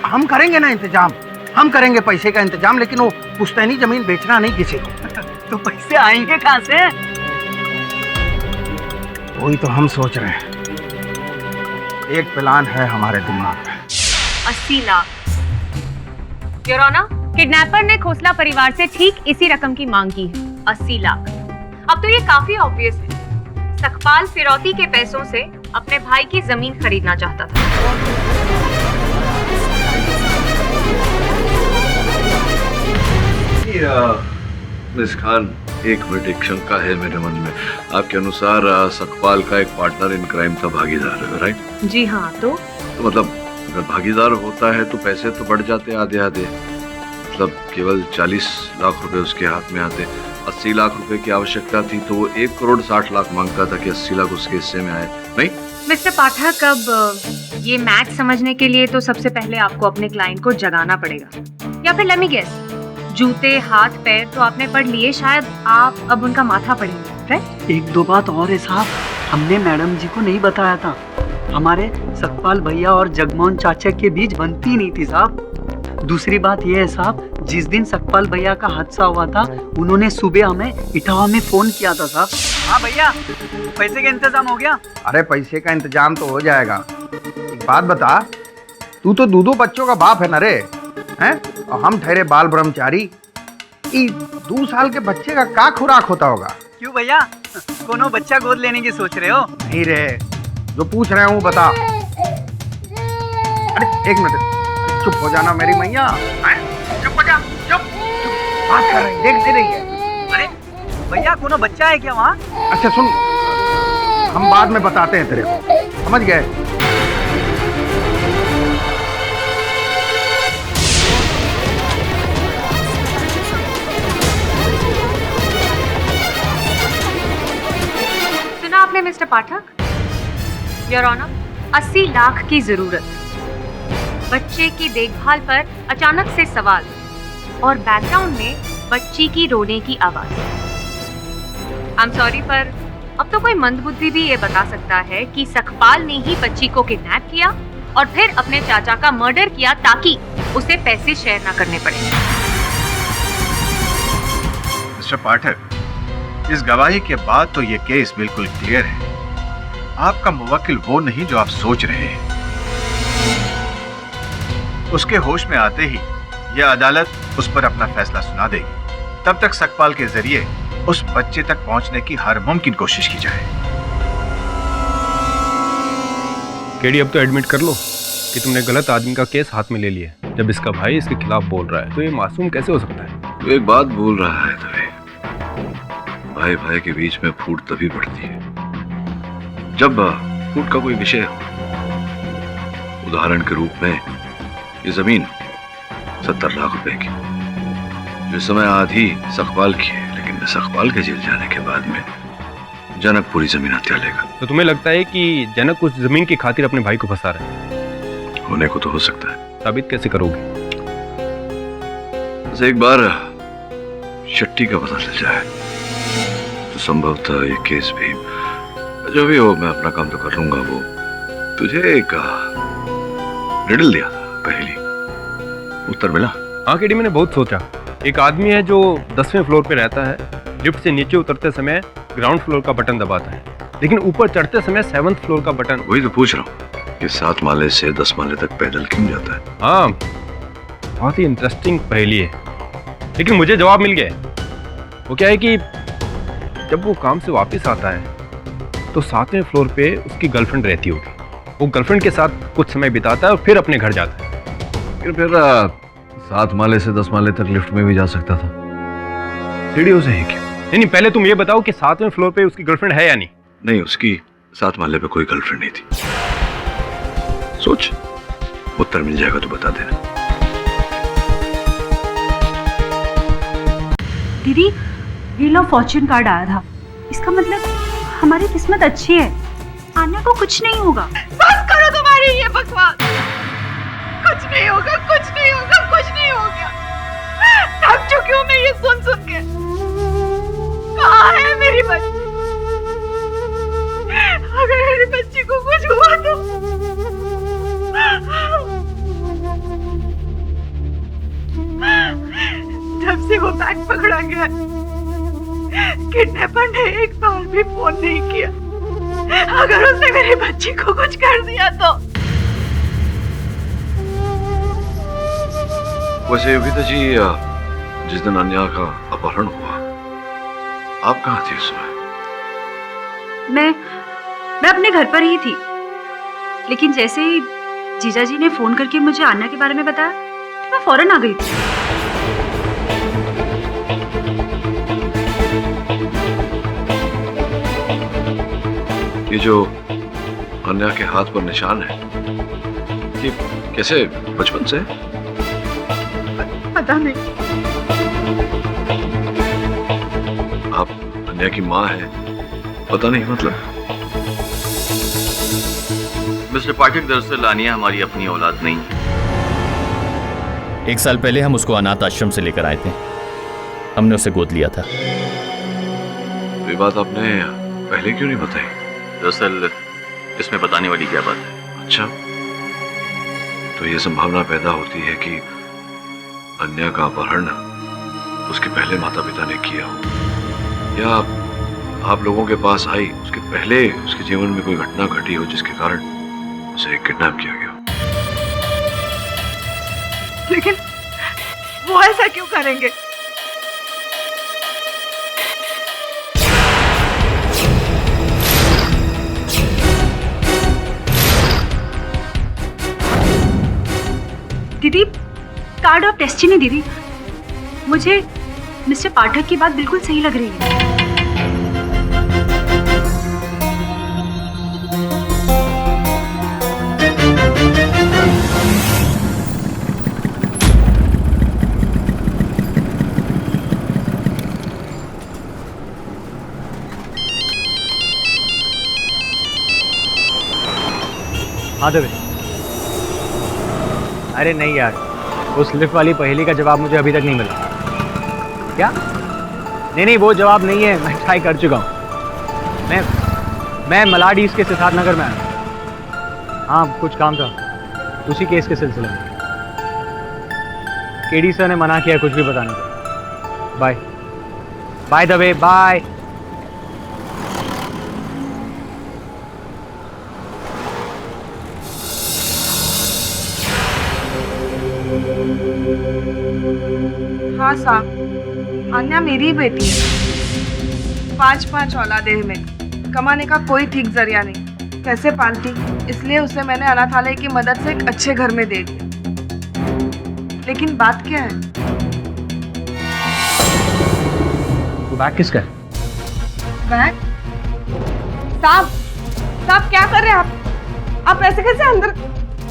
हम करेंगे ना इंतजाम, हम करेंगे पैसे का इंतजाम, लेकिन वो पुश्तैनी जमीन बेचना नहीं किसी को। तो पैसे आएंगे कहाँ से? वही तो हम सोच रहे हैं। एक प्लान है हमारे दिमाग में। 80 लाख। योर ऑनर, किडनैपर ने खोसला परिवार से ठीक इसी रकम की मांग की है, 80 लाख। अब तो ये काफी ऑब्वियस है, सकपाल फिरौती के पैसों से अपने भाई की जमीन खरीदना चाहता था। मिस खान, एक मिनट, एक शंका है मेरे मन में। आपके अनुसार सकपाल का एक पार्टनर इन क्राइम था, भागीदार है, राइट? जी हाँ। तो मतलब अगर भागीदार होता है तो पैसे तो बढ़ जाते आधे आधे। मतलब केवल 40 लाख रुपए उसके हाथ में आते, 80 लाख रुपए की आवश्यकता थी तो वो 1 करोड़ 60 लाख मांगता था कि 80 लाख उसके हिस्से में आए, नहीं? मिस्टर पाठक, अब ये मैच समझने के लिए तो सबसे पहले आपको अपने क्लाइंट को जगाना पड़ेगा, या फिर लेट मी गेस, जूते हाथ पैर तो आपने पढ़ लिए, शायद आप अब उनका माथा पढ़ेंगे, राइट? 1-2 बात और है साहब, हमने मैडम जी को नहीं बताया था। हमारे सकपाल भैया और जगमोहन चाचा के बीच बनती नहीं थी साहब। दूसरी बात यह है साहब, जिस दिन सकपाल भैया का हादसा हुआ था उन्होंने सुबह हमें इटावा में फोन किया था साहब। हाँ भैया, पैसे का इंतजाम हो गया? अरे पैसे का इंतजाम तो हो जाएगा। एक बात बता, तू तो 2 बच्चों का बाप है ना रे, हैं? और हम ठहरे बाल ब्रह्मचारी। 2 साल के बच्चे का क्या खुराक होता होगा? क्यों भैया, कोनो बच्चा गोद लेने की सोच रहे हो? नहीं रे, जो पूछ रहे हूँ बता। अरे एक मिनट, चुप हो जाना मेरी मैया, चुप हो जा, चुप। बात कर रही, देख दे रही है। अरे भैया, कोनो बच्चा है क्या वहाँ? अच्छा सुन, हम बाद में बताते हैं तेरे को, समझ गए? सुना आपने mister Pathak? Your honour, 80 lakh की जरूरत, बच्चे की देखभाल पर अचानक से सवाल और बैकग्राउंड में बच्ची की रोने की आवाज। आई एम सॉरी, पर अब तो कोई मंदबुद्धि भी ये बता सकता है कि सकपाल ने ही बच्ची को किडनैप किया और फिर अपने चाचा का मर्डर किया ताकि उसे पैसे शेयर ना करने पड़े। मिस्टर पाठक, इस गवाही के बाद तो ये केस बिल्कुल क्लियर है। आपका मुवक्किल वो नहीं जो आप सोच रहे हैं। उसके होश में आते ही यह अदालत उस पर अपना फैसला सुना देगी। तब तक सकपाल के जरिए उस बच्चे तक पहुंचने की हर मुमकिन कोशिश की जाए। केडी, अब तो एडमिट कर लो कि तुमने गलत आदमी का केस हाथ में ले लिया। जब इसका भाई इसके खिलाफ बोल रहा है तो ये मासूम कैसे हो सकता है? तो एक बात बोल रहा है तभी, भाई भाई के बीच में फूट तभी पड़ती है जब फूट का कोई विषय हो। उदाहरण के रूप में ये जमीन 70 लाख रुपए की, जो समय आधी सकपाल की है, लेकिन सकपाल के जेल जाने के बाद में जनक पूरी जमीन हत्या लेगा। तो तुम्हें लगता है कि जनक उस जमीन की खातिर अपने भाई को फंसा रहा है? होने को तो हो सकता है। साबित कैसे करोगे? बस एक बार शट्टी का पता चल जाए तो संभवतः ये केस भी, जो भी हो, मैं अपना काम तो कर लूंगा। वो तुझे एक रिडल दिया था, पहली उत्तर मिला? हाँ केडी, मैंने बहुत सोचा। एक आदमी है जो 10वें फ्लोर पे रहता है, लिफ्ट से नीचे उतरते समय ग्राउंड फ्लोर का बटन दबाता है, लेकिन ऊपर चढ़ते समय 7th फ्लोर का बटन। वही तो पूछ रहा हूँ कि 7 माले से 10 माले तक पैदल क्यों जाता है? हाँ, बहुत ही इंटरेस्टिंग पहेली है, लेकिन मुझे जवाब मिल गया। वो क्या है कि जब वो काम से वापस आता है तो 7वें फ्लोर पे उसकी गर्लफ्रेंड रहती होगी। वो गर्लफ्रेंड के साथ कुछ समय बिताता है और फिर अपने घर जाता है। फिर 7 माले से 10 माले तक लिफ्ट में भी जा सकता था, सीढ़ियों से ही क्यों? नहीं, पहले तुम ये बताओ कि 7वें फ्लोर पे उसकी गर्लफ्रेंड है या नहीं? नहीं, उसकी 7 माले पे कोई गर्लफ्रेंड नहीं थी। सोच, उत्तर मिल जाएगा तो बता देना। दीदी, व्हील ऑफ फॉर्च्यून कार्ड आया था। इसका मतलब हमारी किस्मत अच्छी है, आन्या को कुछ नहीं होगा। बस करो तुम्हारी ये बकवास। कुछ नहीं होगा, कुछ नहीं होगा, कुछ नहीं होगा। थक चुकी हूँ मैं ये सुन सुन के। कहाँ है मेरी बच्ची? अगर मेरी बच्ची को कुछ हुआ तो जब से वो बैग पकड़ा गया, किडनैपर ने एक बार भी फोन नहीं किया। अगर उसने मेरी बच्ची को कुछ कर दिया तो। वैसे योगिता जी, जिस दिन अन्या का अपहरण हुआ, आप कहाँ थी उस समय? मैं अपने घर पर ही थी, लेकिन जैसे ही जीजा जी ने फोन करके मुझे आन्या के बारे में बताया तो मैं फौरन आ गई थी। ये जो अन्या के हाथ पर निशान है, ये कैसे बचपन से? पता नहीं। आप अन्या की माँ है, पता नहीं मतलब? मिस्टर पाठक, दरअसल आनिया हमारी अपनी औलाद नहीं है। 1 साल पहले हम उसको अनाथ आश्रम से लेकर आए थे। हमने उसे गोद लिया था। ये बात आपने पहले क्यों नहीं बताई? दरअसल इसमें बताने वाली क्या बात है? अच्छा, तो ये संभावना पैदा होती है कि अन्या का अपहरण उसके पहले माता पिता ने किया हो, या आप लोगों के पास आई उसके पहले उसके जीवन में कोई घटना घटी हो जिसके कारण उसे किडनैप किया गया। लेकिन वो ऐसा क्यों करेंगे? दीदी, कार्ड ऑफ डेस्टिनी। दीदी, मुझे मिस्टर पाठक की बात बिल्कुल सही लग रही है। हाँ देवे। अरे नहीं यार, उस लिफ्ट वाली पहेली का जवाब मुझे अभी तक नहीं मिला। क्या? नहीं, वो जवाब नहीं है, मैं ट्राई कर चुका हूँ। मैं मलाड ईस्ट के सिद्धार्थ नगर में आया। हाँ, कुछ काम था उसी केस के सिलसिले में। केडी सर ने मना किया कुछ भी बताने को। Bye bye Dave, bye. हाँ साहब, अन्या मेरी बेटी है। 5 औलादे हैं में, कमाने का कोई ठीक जरिया नहीं। कैसे पालती, इसलिए उसे मैंने अनाथालय की मदद से एक अच्छे घर में दे दिया। लेकिन बात क्या है? बैग किसका है? बैग? साहब क्या कर रहे हैं आप ऐसे कैसे अंदर?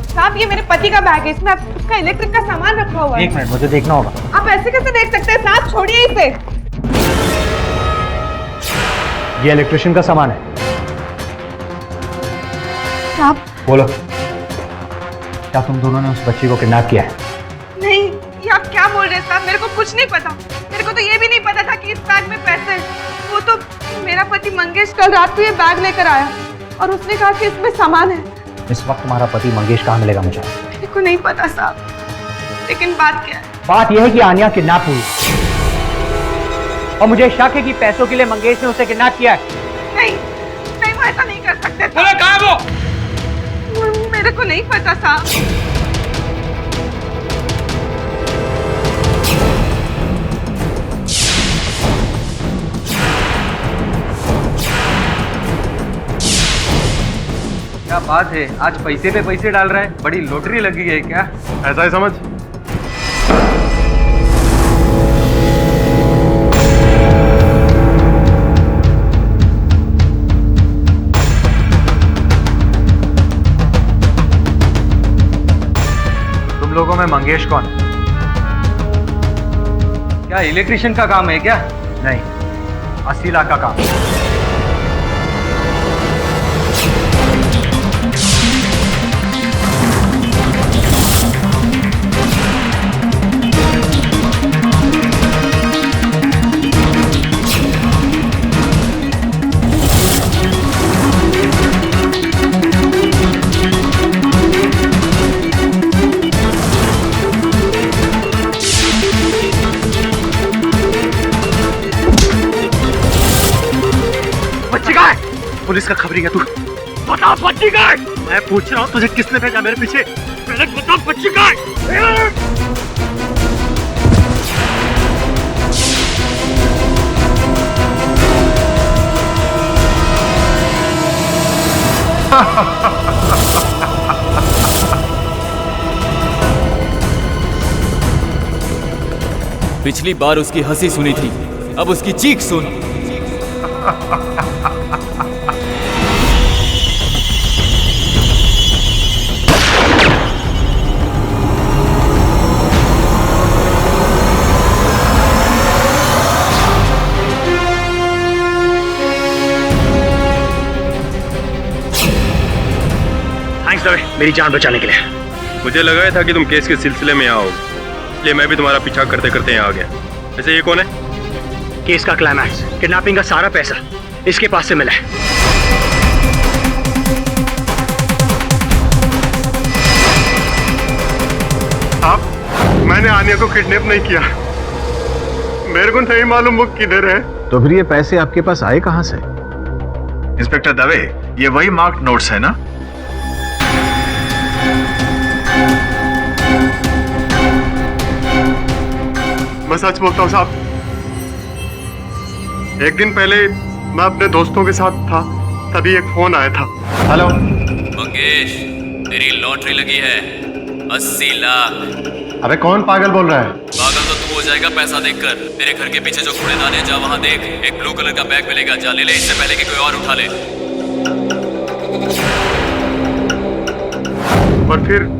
साहब, ये मेरे पति का बैग है, इसमें उसका इलेक्ट्रिक का सामान रखा हुआ है। एक मिनट, मुझे देखना होगा। आप ऐसे कैसे देख सकते हैं साहब? छोड़िए इसे। ये इलेक्ट्रिशियन का सामान है। साहब बोलो। क्या तुम दोनों ने उस बच्ची को किडनैप किया है? नहीं, ये आप क्या बोल रहे हैं साहब? मेरे को कुछ नहीं पता। मेरे को तो ये भी नहीं पता था कि इस बैग में पैसे हैं। वो तो मेरा पति मंगेश कल रात को ये बैग लेकर आया और उसने कहा कि इसमें सामान है। इस वक्त तुम्हारा पति मंगेश कहाँ मिलेगा मुझे? मेरे को नहीं पता साहब, लेकिन बात क्या है? बात यह है कि आन्या किडनैप हुई और मुझे शक है कि पैसों के लिए मंगेश ने उसे किडनैप किया है। नहीं, वो ऐसा नहीं कर सकते। बोले कहाँ है वो? मेरे को नहीं पता साहब। क्या बात है, आज पैसे पे पैसे डाल रहा है, बड़ी लॉटरी लगी है क्या? ऐसा ही समझ। तुम लोगों में मंगेश कौन? क्या इलेक्ट्रिशियन का काम है क्या? नहीं, 80 लाख का काम। पुलिस का खबरी है तू? बता बच्ची का है? मैं पूछ रहा हूँ तुझे किसने भेजा मेरे पीछे? पहले बता बच्ची का है? पिछली बार उसकी हंसी सुनी थी, अब उसकी चीख सुन। मेरी जान बचाने के लिए। मुझे लगा था कि तुम केस के सिलसिले में आओ, इसलिए मैं भी तुम्हारा पीछा करते करते यहाँ आ गया। वैसे ये कौन है? केस का क्लाइमैक्स, किडनैपिंग का सारा पैसा इसके पास से मिला है। आप, मैंने आन्या को किडनैप नहीं किया। मेरे को नहीं मालूम वो किधर है। तो फिर ये पैसे आपके पास आए कहां से? इंस्पेक्टर दवे, ये वही मार्क्ड नोट्स है ना? मैं सच बोलता हूँ साहब, एक दिन पहले मैं अपने दोस्तों के साथ था, तभी एक फोन आया था। हेलो मंगेश, तेरी लॉटरी लगी है 80 लाख। अबे कौन पागल बोल रहा है? पागल तो तू हो जाएगा पैसा देखकर। मेरे घर के पीछे जो कूड़ेदान है, जा वहां देख, एक ब्लू कलर का बैग मिलेगा, जा ले ले, इससे पहले कि कोई और उठा ले। और फिर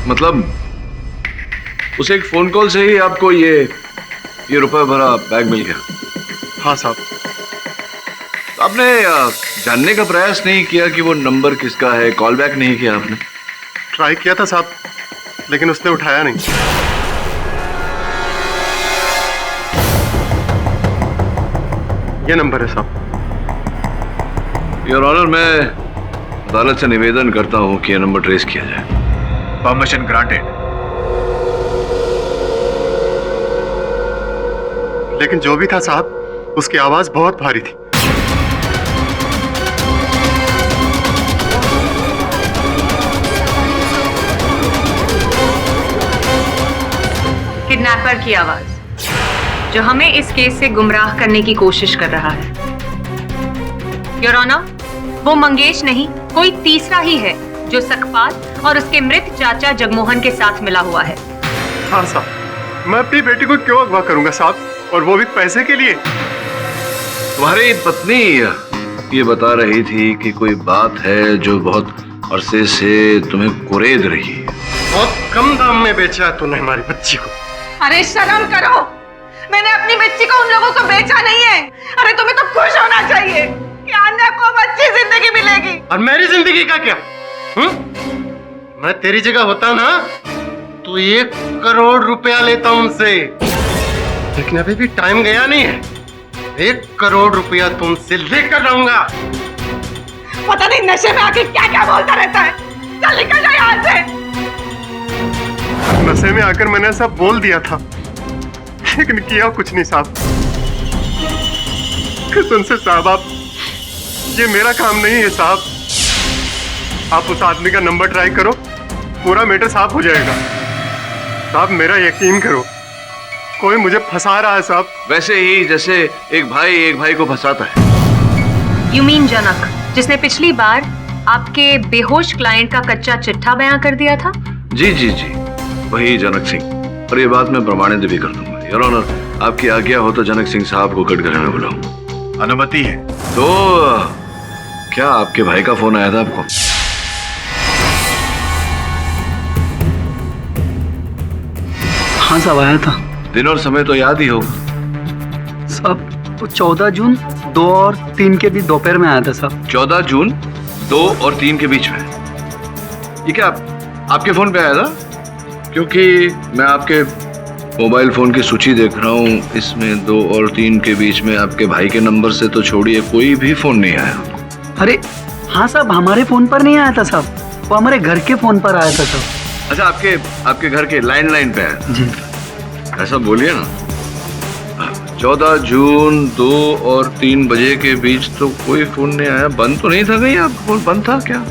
मतलब उस एक फोन कॉल से ही आपको ये रुपए भरा बैग मिल गया? हाँ साहब। आपने जानने का प्रयास नहीं किया कि वो नंबर किसका है? कॉल बैक नहीं किया आपने? ट्राई किया था साहब, लेकिन उसने उठाया नहीं। ये नंबर है साहब। योर ऑनर, मैं अदालत से निवेदन करता हूं कि यह नंबर ट्रेस किया जाए। Permission granted. लेकिन जो भी था साहब, उसकी आवाज बहुत भारी थी। किडनैपर की आवाज, जो हमें इस केस से गुमराह करने की कोशिश कर रहा है। योर ऑनर, वो मंगेश नहीं, कोई तीसरा ही है जो सकपाल और उसके मृत चाचा जगमोहन के साथ मिला हुआ है। हाँ साहब, मैं अपनी बेटी को क्यों अगवा करूंगा साहब, और वो भी पैसे के लिए। तुम्हारी पत्नी ये बता रही थी कि कोई बात है जो बहुत अरसे से तुम्हें कुरेद रही है। बहुत कम दाम में बेचा तूने हमारी बच्ची को। अरे शर्म करो, मैंने अपनी बच्ची को उन लोगों को बेचा नहीं है। अरे तुम्हें तो खुश होना चाहिए कि अन्या को अच्छी जिंदगी मिलेगी। और मेरी जिंदगी का क्या? मैं तेरी जगह होता ना तो 1 करोड़ रुपया लेता उनसे, लेकिन अभी भी टाइम गया नहीं है। 1 करोड़ रुपया तुमसे लेकर रहूंगा। पता नहीं नशे में आके क्या क्या बोलता रहता है। चल निकल जा यहाँ से। नशे में आकर मैंने सब बोल दिया था, लेकिन किया कुछ नहीं साहब। कसम से साहब, आप ये मेरा काम नहीं है साहब। आप उस आदमी का नंबर ट्राई करो, पूरा मैटर साफ हो जाएगा। साहब मेरा यकीन करो, कोई मुझे फंसा रहा है साहब। वैसे ही जैसे एक भाई को फंसाता है। यू मीन जनक, जिसने पिछली बार आपके बेहोश क्लाइंट का कच्चा चिट्ठा बयां कर दिया था? जी जी जी, वही जनक सिंह। और ये बात मैं प्रमाणित भी कर दूंगा। योर ऑनर, आपकी आज्ञा हो तो जनक सिंह साहब को कटघरे में बुलाऊं। अनुमति है। तो क्या आपके भाई का फोन आया था आपको? हाँ साहब, आया था। दिन और समय तो याद ही होगा साहब। वो 14 जून 2 और 3 के बीच दोपहर में आया था साहब। 14 जून 2 और 3 के बीच में? ये क्या आपके फोन पे आया था? क्योंकि मैं आपके मोबाइल फोन की सूची देख रहा हूँ, इसमें 2 और 3 के बीच में आपके भाई के नंबर से तो छोड़िए कोई भी फोन नहीं आया। अरे हाँ साहब, हमारे फोन पर नहीं आया था साहब, वो हमारे घर के फोन पर आया था साहब। अच्छा, आपके घर के लैंडलाइन पे है? जी। ऐसा बोलिए ना। 14 जून 2 और 3 बजे के बीच तो कोई फोन नहीं आया। बंद तो नहीं था कहीं? आपका फोन बंद था क्या?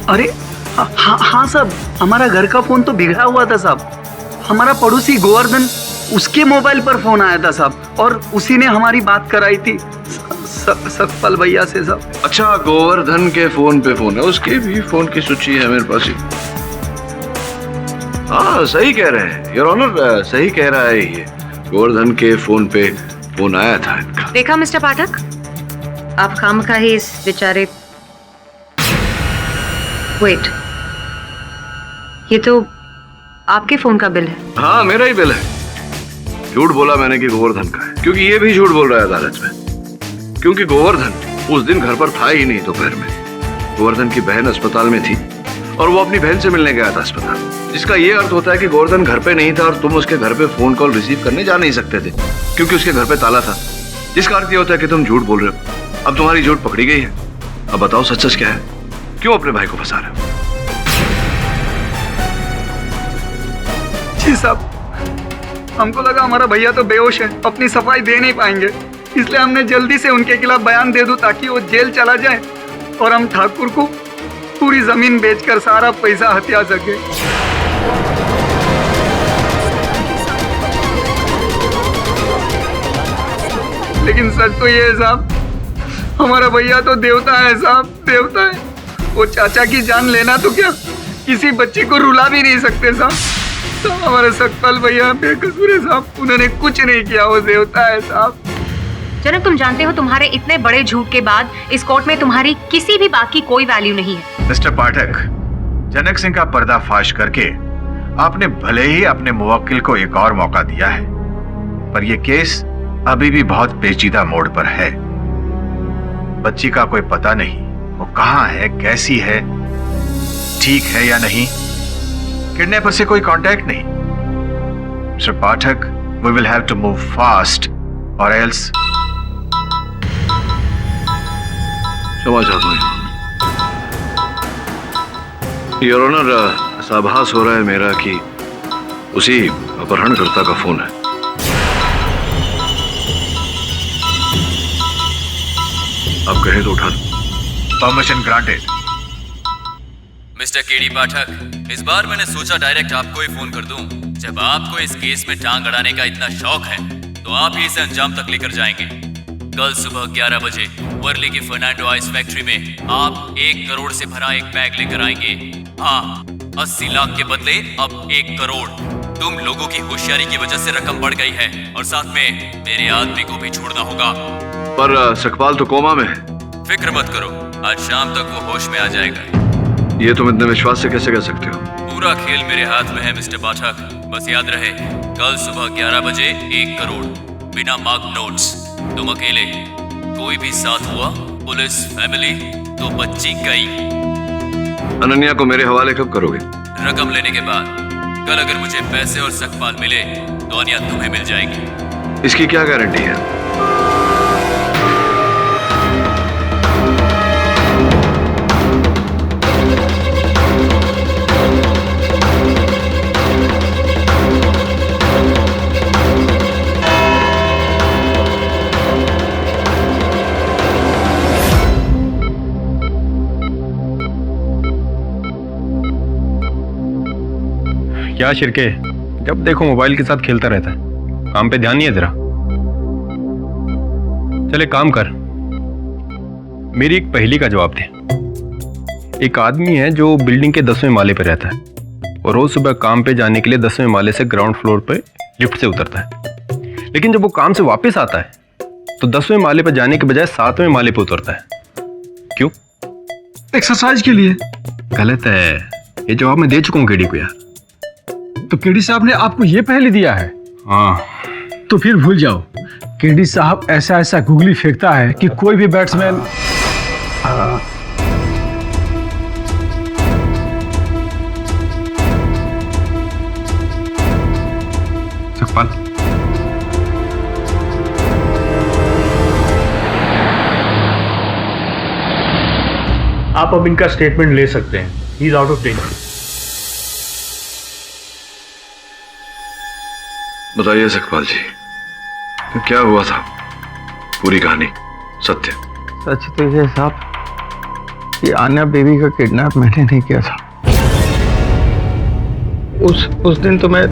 अरे हाँ साहब, हमारा घर का फोन तो बिगड़ा हुआ था साहब। हमारा पड़ोसी गोवर्धन, उसके मोबाइल पर फोन आया था साहब, और उसी ने हमारी बात कराई थी सकपाल भैया से साहब। अच्छा, गोवर्धन के फोन पे फोन है? उसके भी फोन की सूची है मेरे पास ही। हाँ, सही कह रहे हैं योर ऑनर, सही कह रहा है ये। गोवर्धन के फोन पे फोन आया था इनका। देखा मिस्टर पाठक, आप खामखा ही इस बेचारे। वेट, ये तो आपके फोन का बिल है। हाँ, मेरा ही बिल है। झूठ बोला मैंने कि गोवर्धन का है, क्योंकि ये भी झूठ बोल रहा है अदालत में, क्योंकि गोवर्धन उस दिन घर पर था ही नहीं दोपहर में। गोवर्धन की बहन अस्पताल में थी और वो अपनी बहन से मिलने गया था अस्पताल, जिसका ये अर्थ होता है कि गोवर्धन घर पे नहीं था और तुम उसके घर पे फोन कॉल रिसीव करने जा नहीं सकते थे, क्योंकि उसके घर पे ताला था, जिसका अर्थ ये होता है कि तुम झूठ बोल रहे हो। अब तुम्हारी झूठ पकड़ी गई है। अब बताओ सच सच क्या है, क्यों अपने भाई को फंसा रहे हो? जी साहब, हमको लगा हमारा भैया तो बेहोश है, अपनी सफाई दे नहीं पाएंगे, इसलिए हमने जल्दी से उनके खिलाफ बयान दे दूं ताकि वो जेल चला जाए और हम ठाकुर को पूरी जमीन बेचकर सारा पैसा हथिया सके। लेकिन सच तो ये है साहब, हमारा भैया तो देवता है साहब, देवता है। वो चाचा की जान लेना तो क्या, किसी बच्चे को रुला भी नहीं सकते साहब। तो हमारे सकपाल भैया बेकसूर है साहब, उन्होंने कुछ नहीं किया, वो देवता है साहब। जनक, तुम जानते हो तुम्हारे इतने बड़े झूठ के बाद इस कोर्ट में तुम्हारी किसी भी बात की कोई वैल्यू नहीं है। मिस्टर पाठक, जनक सिंह का पर्दाफाश करके आपने भले ही अपने मुवक्किल को एक और मौका दिया है, पर यह केस अभी भी बहुत पेचीदा मोड़ पर है। बच्ची का कोई पता नहीं, वो कहां है, कैसी है, ठीक है या नहीं, किडनैपर से कोई कांटेक्ट नहीं। Mister Pathak, we will have to move fast or else. क्षमा चाहता हूं योर ऑनर, ऐसा आभास हो रहा है मेरा कि उसी अपहरणकर्ता का फोन है। आप कहें तो उठा दो। Permission granted. मिस्टर केडी पाठक, इस बार मैंने सोचा डायरेक्ट आपको ही फोन कर दूं। जब आपको इस केस में टांग अड़ाने का इतना शौक है तो आप ही इसे अंजाम तक लेकर जाएंगे। कल सुबह 11 बजे वर्ली की फर्नांडो आइस फैक्ट्री में आप 1 करोड़ से भरा एक बैग लेकर आएंगे। हाँ, 80 लाख के बदले अब 1 करोड़। तुम लोगों की होशियारी की वजह से रकम बढ़ गई है और साथ में मेरे आदमी को भी छोड़ना होगा। पर सकपाल तो कोमा में है। फिक्र मत करो, आज शाम तक वो होश में आ जाएगा। ये तुम इतने विश्वास से कैसे कह सकते हो? पूरा खेल मेरे हाथ में है मिस्टर पाठक। बस याद रहे, कल सुबह 11 बजे 1 करोड़, बिना मार्क नोट्स। तुम अकेले, कोई भी साथ हुआ, पुलिस, फैमिली, तो बच्ची गई। अनन्या को मेरे हवाले कब करोगे? रकम लेने के बाद। कल अगर मुझे पैसे और सकपाल मिले तो अनन्या तुम्हें मिल जाएगी। इसकी क्या गारंटी है? क्या शिरके, जब देखो मोबाइल के साथ खेलता रहता है, काम पे ध्यान नहीं है जरा। चले काम कर, मेरी एक पहेली का जवाब दे। एक आदमी है जो बिल्डिंग के 10वें माले पर रहता है और रोज सुबह काम पे जाने के लिए 10वें माले से ग्राउंड फ्लोर पे लिफ्ट से उतरता है, लेकिन जब वो काम से वापस आता है तो 10वें माले पर जाने के बजाय 7वें माले पर उतरता है। क्यों? एक्सरसाइज के लिए। गलत है, ये जवाब मैं दे चुका हूँ केडी को यार। तो केडी साहब ने आपको ये पहले दिया है? हाँ। तो फिर भूल जाओ, केडी साहब ऐसा ऐसा गुगली फेंकता है कि कोई भी बैट्समैन सकपाल, आप अब इनका स्टेटमेंट ले सकते हैं। He is out of danger. बताइए सकपाल जी, तो क्या हुआ था? पूरी कहानी, सत्य। सच तो ये साहब, ये आन्या बेबी का किडनैप मैंने नहीं किया था। उस दिन तो मैं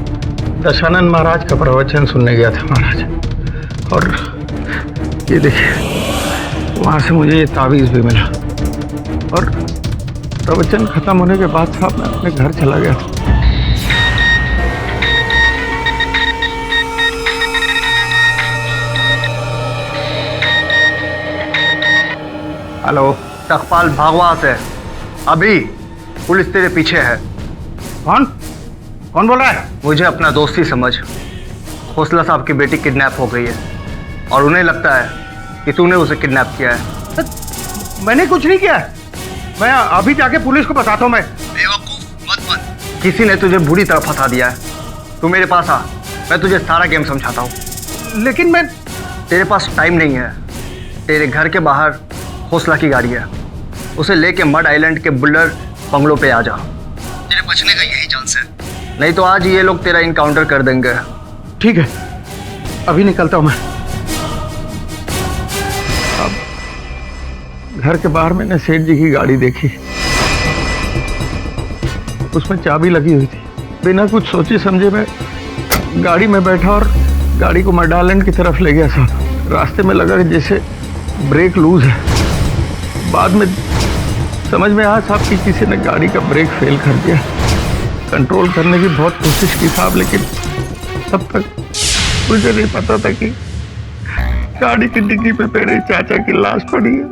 दशानंद महाराज का प्रवचन सुनने गया था महाराज, और ये देखिए वहां से मुझे ये तावीज भी मिला, और प्रवचन खत्म होने के बाद साहब मैं अपने घर चला गया था। हेलो, सकपाल भागवा से अभी पुलिस तेरे पीछे है। कौन बोल रहा है? मुझे अपना दोस्ती समझ। खोसला साहब की बेटी किडनैप हो गई है और उन्हें लगता है कि तूने उसे किडनैप किया है। मैंने कुछ नहीं किया, मैं अभी जाके पुलिस को बताता हूँ। मैं बेवकूफ मत बन, किसी ने तुझे बुरी तरह फंसा दिया है। तू मेरे पास आ, मैं तुझे सारा गेम समझाता हूँ। लेकिन मैं, तेरे पास टाइम नहीं है। तेरे घर के बाहर खोसला की गाड़ी है, उसे लेके मड आइलैंड के बुल्लर बंगलो पे आ जा। तेरे बचने का यही चांस है, नहीं तो आज ये लोग तेरा इनकाउंटर कर देंगे। ठीक है, अभी निकलता हूं मैं। अब घर के बाहर मैंने सेठ जी की गाड़ी देखी, उसमें चाबी लगी हुई थी। बिना कुछ सोचे समझे मैं गाड़ी में बैठा और गाड़ी को मड आइलैंड की तरफ ले गया साहब। रास्ते में लगा कि जैसे ब्रेक लूज है। बाद में समझ में आया साहब कि किसी ने गाड़ी का ब्रेक फेल कर दिया। कंट्रोल करने की बहुत कोशिश की साहब, लेकिन तब तक मुझे नहीं पता था कि गाड़ी की डिग्गी पे मेरे चाचा की लाश पड़ी है।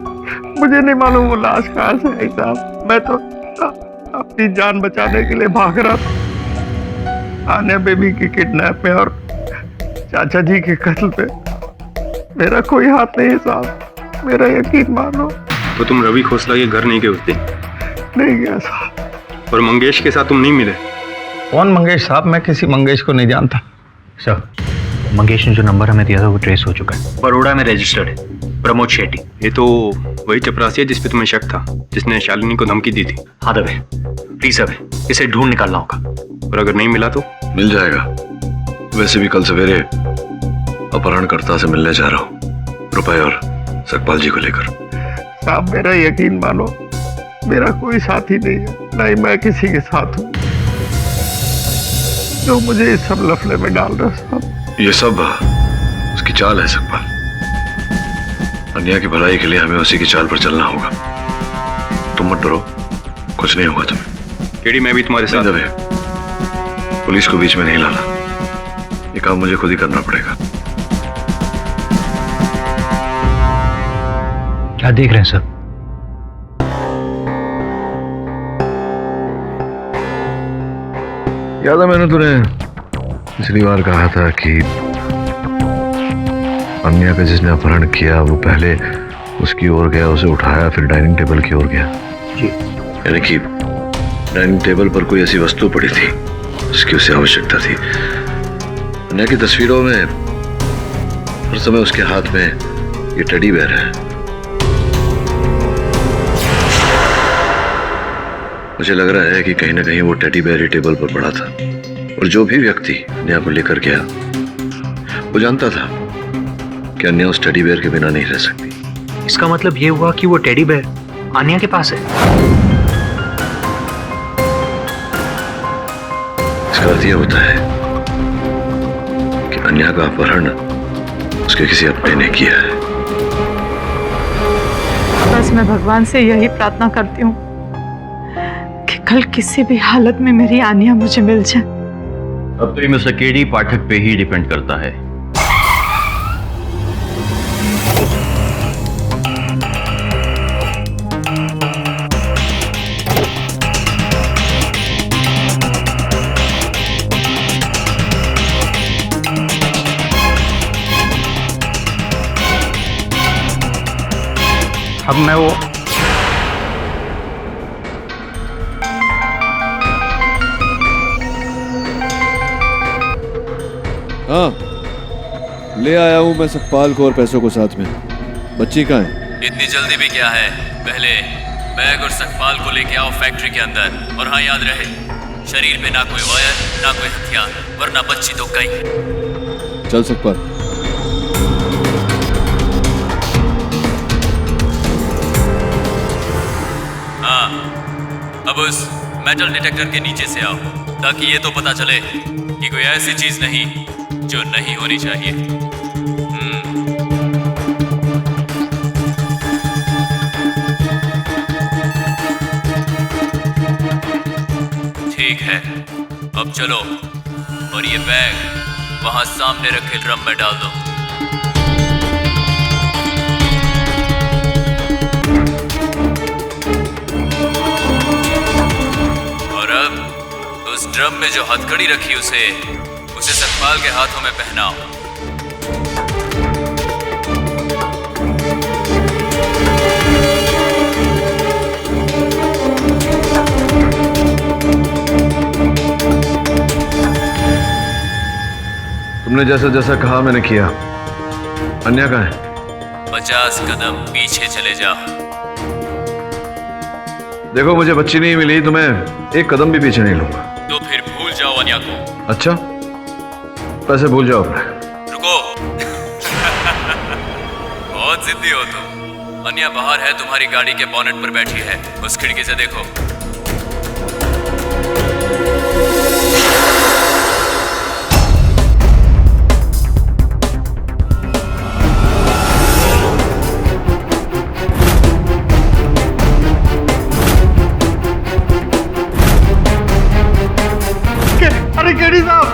मुझे नहीं मालूम वो लाश कहाँ से आई साहब। मैं तो अपनी जान बचाने के लिए भाग रहा था। आन्या बेबी की किडनैप में और चाचा जी के कत्ल पे मेरा कोई हाथ नहीं है साहब, मेरा यकीन मानो। तो तुम रवि खोसला के घर नहीं गए उस दिन? नहीं गया साहब। और मंगेश के साथ तुम नहीं मिले? कौन मंगेश साहब? मैं किसी मंगेश को नहीं जानता। सर, मंगेश ने जो नंबर हमें दिया था वो ट्रेस हो चुका है, बड़ोड़ा में रजिस्टर्ड है, प्रमोद शेट्टी। ये तो वही चपरासी है जिसपे तुम्हें शक था, जिसने शालिनी को धमकी दी थी। हाँ दबे, प्लीज अबे, इसे ढूंढ निकालना होगा। और अगर नहीं मिला तो? मिल जाएगा। वैसे भी कल सवेरे अपहरणकर्ता से मिलने जा रहा हूँ, रुपए और सकपाल जी को लेकर। साहब मेरा यकीन मानो, मेरा कोई साथी नहीं है, नहीं मैं किसी के साथ हूँ। क्यों मुझे इस सब लफड़े में डाल रहे हो साहब? ये सब उसकी चाल है सकपाल। अन्या की भलाई के लिए हमें उसी की चाल पर चलना होगा। तुम मत डरो, कुछ नहीं होगा तुम्हें। केडी मैं भी तुम्हारे साथ। दबे, पुलिस को बीच में नहीं लाना। ये काम मुझे खुद ही करना पड़ेगा। क्या देख रहे हैं सब? याद है मैंने तुम्हें पिछली बार कहा था कि अन्या का जिसने अपहरण किया वो पहले उसकी ओर गया, उसे उठाया, फिर डाइनिंग टेबल की ओर गया। जी। यानी कि डाइनिंग टेबल पर कोई ऐसी वस्तु पड़ी थी जिसकी उसे आवश्यकता थी। अन्या की तस्वीरों में हर समय उसके हाथ में ये टेडी बेयर है। मुझे लग रहा है कि कहीं ना कहीं वो टेडी बेयर टेबल पर पड़ा था और जो भी व्यक्ति अन्या को लेकर गया वो जानता था कि अन्या उस टेडी बेयर के बिना नहीं रह सकती। इसका मतलब ये हुआ कि वो टेडी बेयर अन्या के पास है। इसका अर्थ ये होता है कि अन्या का अपहरण उसके किसी अपने ने किया है। बस मैं भगवान से यही प्रार्थना करती हूँ कि कल किसी भी हालत में मेरी आनिया मुझे मिल जाए। अब तो ये मिस्टर केडी पाठक पे ही डिपेंड करता है। अब मैं वो हाँ, ले आया हूँ मैं सकपाल को और पैसों को साथ में। बच्ची कहाँ है? इतनी जल्दी भी क्या है, पहले बैग और सकपाल को लेके आओ फैक्ट्री के अंदर। और हाँ, याद रहे शरीर में ना कोई वायर ना कोई हथियार, वरना बच्ची तो गई। चल सकपाल। हाँ, अब उस मेटल डिटेक्टर के नीचे से आओ ताकि ये तो पता चले कि कोई ऐसी चीज नहीं जो नहीं होनी चाहिए। ठीक है, अब चलो और ये बैग वहां सामने रखे ड्रम में डाल दो। और अब उस ड्रम में जो हथकड़ी रखी उसे सकपाल के हाथों में पहनाओ। तुमने जैसा जैसा कहा मैंने किया। अन्या कहाँ है? 50 कदम पीछे चले जाओ। देखो मुझे बच्ची नहीं मिली तो मैं एक कदम भी पीछे नहीं लूंगा। तो फिर भूल जाओ अन्या को। अच्छा, पैसे भूल जाओ अपने। रुको बहुत जिद्दी हो तुम। अन्या बाहर है, तुम्हारी गाड़ी के बोनेट पर बैठी है, उस खिड़की से देखो। अरे केडी साहब,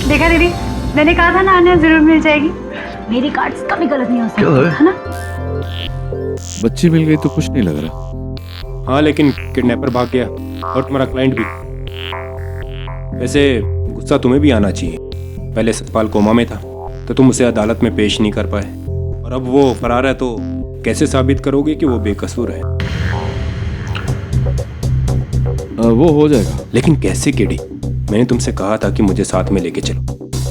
देखा दीदी, मैंने कहा था ना आने जरूर मिल जाएगी। मेरी कार्ड्स कभी गलत नहीं हो सकती, है ना? बच्ची मिल गई तो कुछ नहीं लग रहा। हाँ, लेकिन किडनैपर भाग गया और तुम्हारा क्लाइंट भी। वैसे गुस्सा तुम्हें भी आना चाहिए। पहले सतपाल कोमा में था तो तुम उसे अदालत में पेश नहीं कर पाए, और अब वो फरार है तो कैसे साबित करोगे कि वो बेकसूर है? वो हो जाएगा। लेकिन कैसे केडी? मैंने तुमसे कहा था कि मुझे साथ में लेके चलो,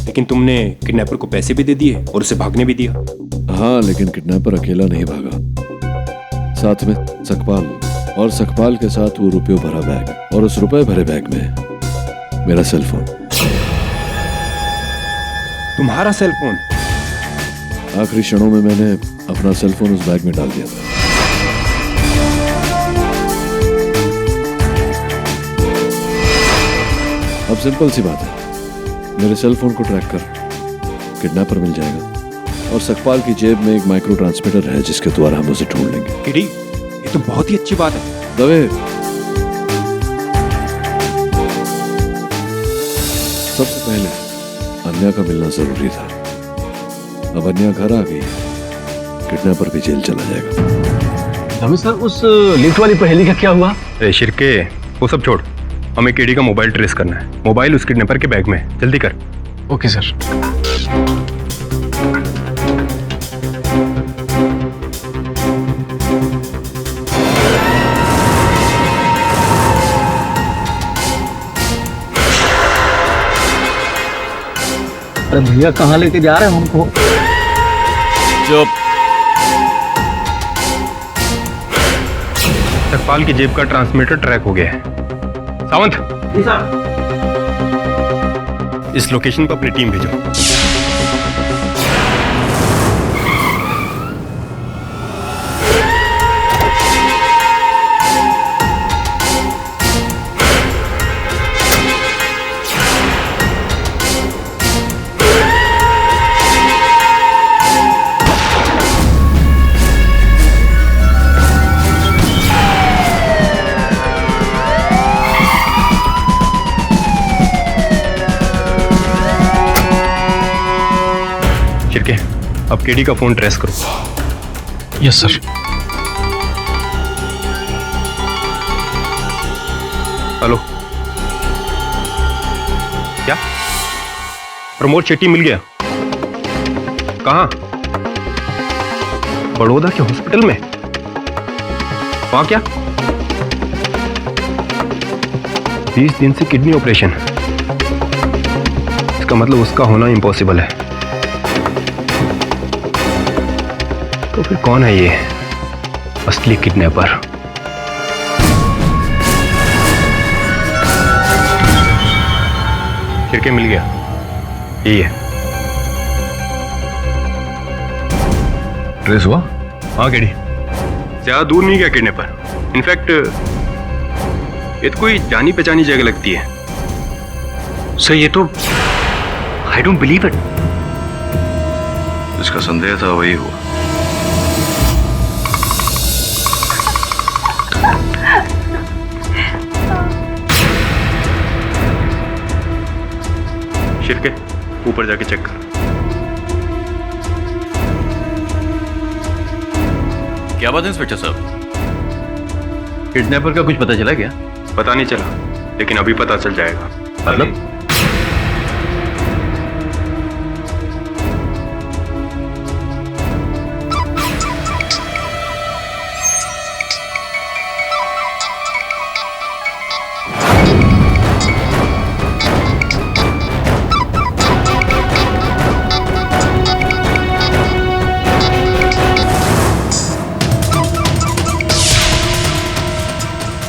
लेकिन तुमने किडनैपर को पैसे भी दे दिए और उसे भागने भी दिया। हाँ, लेकिन किडनैपर अकेला नहीं भागा, साथ में सकपाल, और सकपाल के साथ वो रुपयों भरा बैग, और उस रुपए भरे बैग में मेरा सेल फोन। तुम्हारा सेल फोन? आखिरी क्षणों में मैंने अपना सेल फोन उस बैग में डाल दिया था। अब सिंपल सी बात है, मेरे सेल फोन को ट्रैक कर किडनैपर मिल जाएगा, और सकपाल की जेब में एक माइक्रो ट्रांसमीटर है जिसके द्वारा हम उसे ढूंढ लेंगे। किडी, ये तो बहुत ही अच्छी बात है। दवे, सबसे पहले अन्या का मिलना जरूरी था। अब अन्या घर आ गई, किडनैपर भी जेल चला जाएगा। दवे सर, उस लिफ्ट वाली पहेली का क्या हुआ? शिरके, वो सब छोड़, हमें केडी का मोबाइल ट्रेस करना है। मोबाइल उस किडनैपर के बैग में है, जल्दी कर। Okay sir. अरे भैया, कहाँ लेके जा रहे हैं हमको? चुप। सकपाल की जेब का ट्रांसमीटर ट्रैक हो गया है। सावंत, इस लोकेशन पर अपनी टीम भेजो। अब केडी का फोन ट्रेस करो। Yes sir. हेलो, क्या प्रमोद शेट्टी मिल गया? कहाँ? बड़ौदा के हॉस्पिटल में? वहां क्या? 20 दिन से किडनी ऑपरेशन। इसका मतलब उसका होना इम्पॉसिबल है। तो फिर कौन है ये असली किडनैपर? खिड़की मिल गया, यही है। ट्रेस हुआ? हाँ केडी, ज्यादा दूर नहीं गया किडनैपर। इनफैक्ट ये तो कोई जानी पहचानी जगह लगती है। सर, ये तो आई डोंट बिलीव इट। जिसका संदेह था वही हुआ। शिरके, ऊपर जाके चेक कर। क्या बात है इंस्पेक्टर साहब? किडनैपर का कुछ पता चला क्या? पता नहीं चला, लेकिन अभी पता चल जाएगा। मतलब?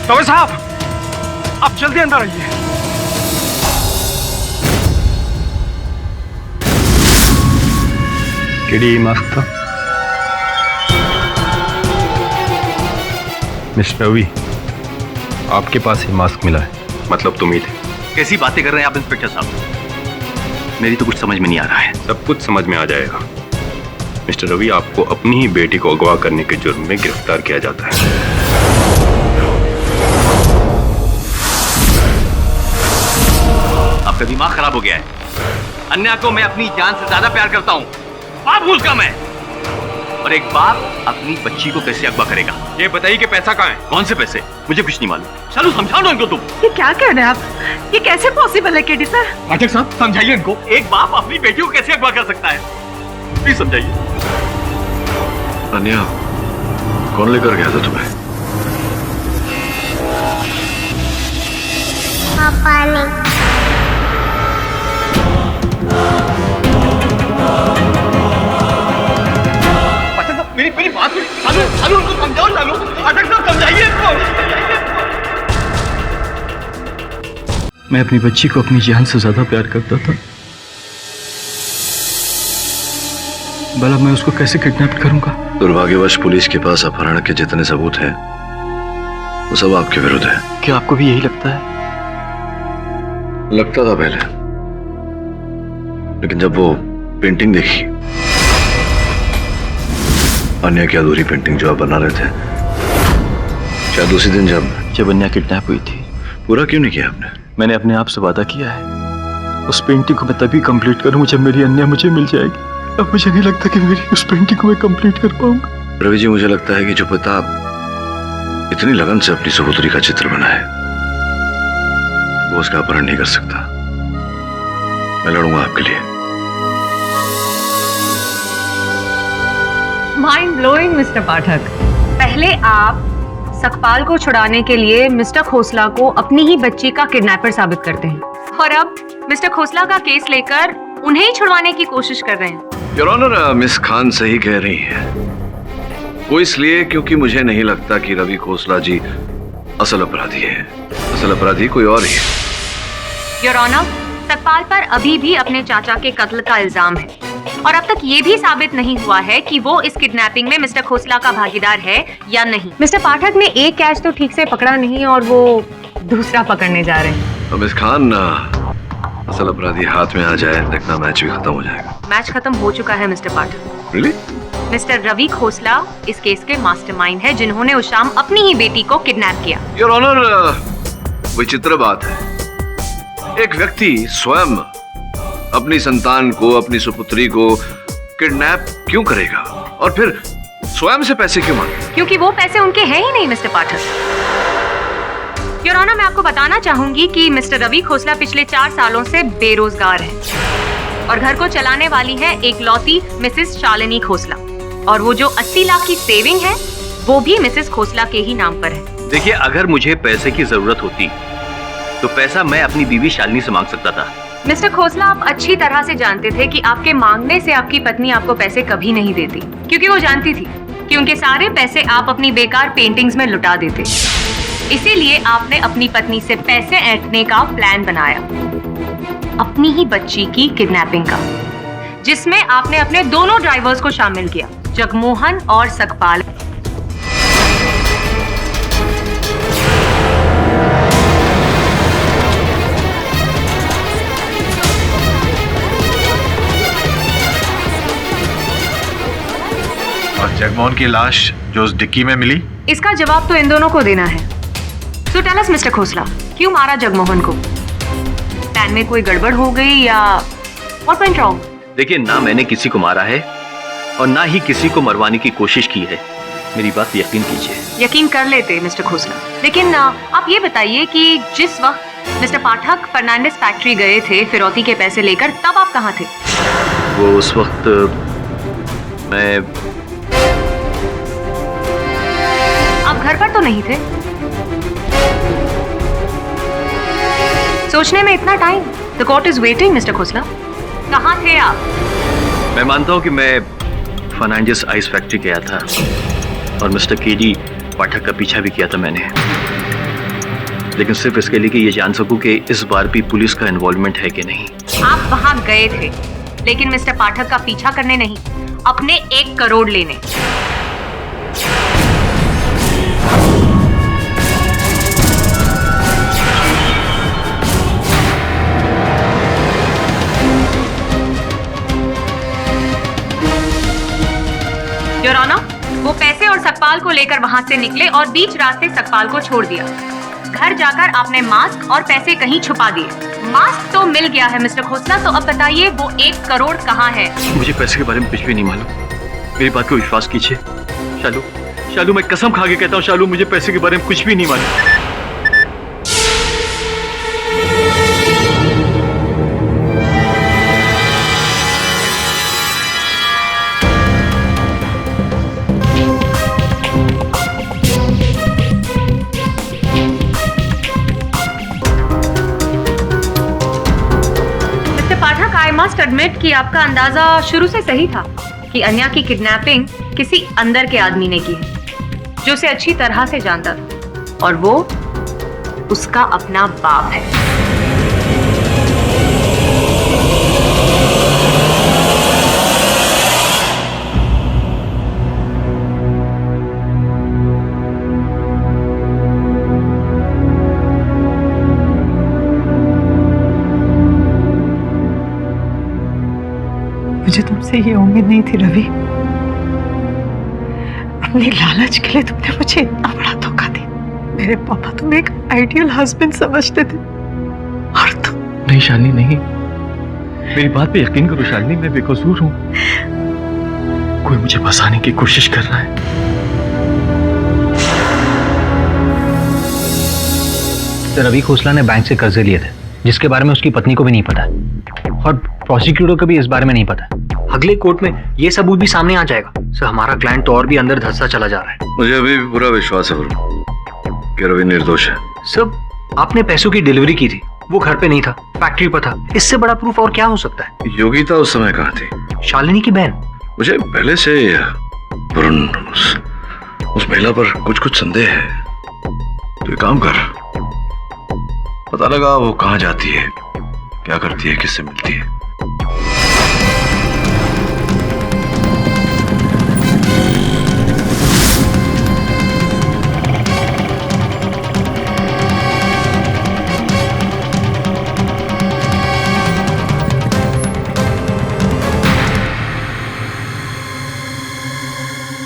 दवे साहब, आप जल्दी अंदर आइए। केडी, मास्क था। मिस्टर रवि, आपके पास ही मास्क मिला है। मतलब तुम ही थे? कैसी बातें कर रहे हैं आप इंस्पेक्टर साहब? मेरी तो कुछ समझ में नहीं आ रहा है। सब कुछ समझ में आ जाएगा। मिस्टर रवि, आपको अपनी ही बेटी को अगवा करने के जुर्म में गिरफ्तार किया जाता है। आपका दिमाग खराब हो गया है। अन्या को मैं अपनी जान से ज्यादा प्यार करता हूँ। बाप हूँ उसका मैं। और एक बाप अपनी बच्ची को कैसे अगवा करेगा? ये बताइए कि पैसा कहाँ है? कौन से पैसे? मुझे कुछ नहीं मालूम। चलो समझाओ ना इनको तुम। ये क्या कह रहे हैं आप? ये कैसे पॉसिबल है केडी सर? पाठक साहब, समझाइए इनको। एक बाप अपनी बेटी को कैसे अगवा कर सकता है? प्लीज समझाइए। अन्या, कौन लेकर गया था तुम्हें? पापा ने। मेरी बात शालू उनको समझाओ, शालू पाठक साहब समझाइए इनको। मैं अपनी बच्ची को अपनी जान से ज्यादा प्यार करता था। भला मैं उसको कैसे किडनैप करूंगा? दुर्भाग्यवश पुलिस के पास अपहरण के जितने सबूत हैं वो सब आपके विरुद्ध है। क्या आपको भी यही लगता है? लगता था पहले, लेकिन जब वो पेंटिंग देखी, अन्या की अधूरी पेंटिंग जो आप बना रहे थे, शायद उसी दिन जब अन्या किडनैप हुई थी। पूरा क्यों नहीं किया आपने? मैंने अपने आप से वादा किया है उस पेंटिंग को मैं तभी कंप्लीट करूंगा जब मेरी अन्या मुझे मिल जाएगी। अब मुझे नहीं लगता कि मेरी उस पेंटिंग को मैं कंप्लीट कर पाऊंगा। रवि जी, मुझे लगता है कि जो पिता इतनी लगन से अपनी सहोदरी का चित्र बनाए वो उसका अपहरण नहीं कर सकता। मैं लड़ूंगा आपके लिए। माइंड ब्लोइंग मिस्टर पाठक। पहले आप सकपाल को छुड़ाने के लिए मिस्टर खोसला को अपनी ही बच्ची का किडनैपर साबित करते हैं, और अब मिस्टर खोसला का केस लेकर उन्हें ही छुड़वाने की कोशिश कर रहे हैं। योर ऑनर, मिस खान सही कह रही है। वो इसलिए क्योंकि मुझे नहीं लगता कि रवि खोसला जी असल अपराधी है। असल अपराधी कोई और ही है। योर ऑनर, सकपाल पर अभी भी अपने चाचा के कत्ल का इल्जाम है, और अब तक ये भी साबित नहीं हुआ है कि वो इस किडनैपिंग में मिस्टर खोसला का भागीदार है या नहीं। मिस्टर पाठक ने एक कैच तो ठीक से पकड़ा नहीं और वो दूसरा पकड़ने जा रहे हैं। तो मिस खान, असल अपराधी हाथ में आ जाए, देखना मैच भी खत्म हो जाएगा। मैच खत्म हो चुका है मिस्टर पाठक। Really? मिस्टर रवि खोसला इस केस के मास्टरमाइंड है, जिन्होंने उस शाम अपनी ही बेटी को किडनैप किया। योर ऑनर, विचित्र बात है, एक व्यक्ति स्वयं अपनी संतान को, अपनी सुपुत्री को किडनैप क्यों करेगा और फिर स्वयं से पैसे क्यों मांगे? क्योंकि वो पैसे उनके हैं ही नहीं मिस्टर पाठक। योर ऑनर, मैं आपको बताना चाहूंगी कि मिस्टर रवि खोसला पिछले 4 सालों से बेरोजगार है और घर को चलाने वाली है एक लौती मिसेस शालिनी खोसला, और वो जो 80 लाख की सेविंग है वो भी मिसेस खोसला के ही नाम पर है। देखिए, अगर मुझे पैसे की जरूरत होती तो पैसा मैं अपनी बीवी शालिनी से मांग सकता था। मिस्टर खोसला, आप अच्छी तरह से जानते थे कि आपके मांगने से आपकी पत्नी आपको पैसे कभी नहीं देती, क्योंकि वो जानती थी कि उनके सारे पैसे आप अपनी बेकार पेंटिंग्स में लुटा देते। इसीलिए आपने अपनी पत्नी से पैसे ऐंठने का प्लान बनाया, अपनी ही बच्ची की किडनैपिंग का, जिसमें आपने अपने दोनों ड्राइवर्स को शामिल किया, जगमोहन और सकपाल। और जगमोहन की लाश जो उस डिक्की में मिली, इसका जवाब तो इन दोनों को देना है। So tell us mister Khosla, क्यों मारा जगमोहन को? प्लान में कोई गड़बड़ हो गई या व्हाट वेंट रॉन्ग? देखिए, ना मैंने किसी को मारा है और ना ही किसी को मरवाने की कोशिश की है। मेरी बात यकीन कीजिए। यकीन कर लेते मिस्टर खोसला, लेकिन आप ये बताइए कि जिस वक्त मिस्टर पाठक फर्नांडिस फैक्ट्री गए थे फिरौती के पैसे लेकर, तब आप कहाँ थे? वो उस वक्त मैं आप घर पर तो नहीं थे? सोचने में इतना time? The court is waiting mister Khosla. कहाँ थे आप? मैं मानता हूँ कि मैं फर्नांडिस आइस फैक्ट्री गया था और मिस्टर केडी पाठक का पीछा भी किया था मैंने, लेकिन सिर्फ इसके लिए कि ये जान सकूं कि इस बार भी पुलिस का इन्वॉल्वमेंट है कि नहीं। आप वहां गए थे, लेकिन मिस्टर पाठक का पीछा करने नहीं, अपने 1 करोड़ लेने। योर ऑनर, वो पैसे और सकपाल को लेकर वहां से निकले और बीच रास्ते सकपाल को छोड़ दिया। घर जाकर आपने मास्क और पैसे कहीं छुपा दिए। मास्क तो मिल गया है मिस्टर खोसला, तो अब बताइए वो 1 करोड़ कहाँ है? मुझे पैसे के बारे में कुछ भी नहीं मालूम, मेरी बात को विश्वास कीजिए। शालू, शालू, मैं कसम खा के कहता हूँ, शालू, मुझे पैसे के बारे में कुछ भी नहीं मालूम। एडमिट कि आपका अंदाजा शुरू से सही था कि अन्या की किडनैपिंग किसी अंदर के आदमी ने की है जो उसे अच्छी तरह से जानता था, और वो उसका अपना बाप है। मुझे तुमसे ये उम्मीद नहीं थी रवि। अपनी लालच के लिए तुमने मुझे इतना बड़ा धोखा दिया। मेरे पापा तुम्हें एक आइडियल हस्बैंड समझते थे और तुम। नहीं शालिनी, नहीं, मेरी बात पे यकीन करो शालिनी, मैं बेकसूर हूं। कोई मुझे फंसाने की कोशिश कर रहा है। रवि खोसला ने बैंक से कर्जे लिए थे जिसके बारे में उसकी पत्नी को भी नहीं पता, और प्रोसिक्यूटर को भी इस बारे में नहीं पता। अगले कोर्ट में ये सबूत भी सामने आ जाएगा। सर, हमारा क्लाइंट तो और भी अंदर धंसता चला जा रहा है। मुझे अभी भी पूरा विश्वास है कि रवि निर्दोष है। सर, आपने पैसों की डिलीवरी की थी, वो घर पे नहीं था, फैक्ट्री पर था। इससे बड़ा प्रूफ और क्या हो सकता है? योगिता उस समय कहाँ थी? शालिनी की बहन। मुझे पहले से वरुण उस महिला पर कुछ संदेह है। तो एक काम कर, पता लगा वो कहाँ जाती है, क्या करती है, किससे मिलती है।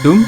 तुम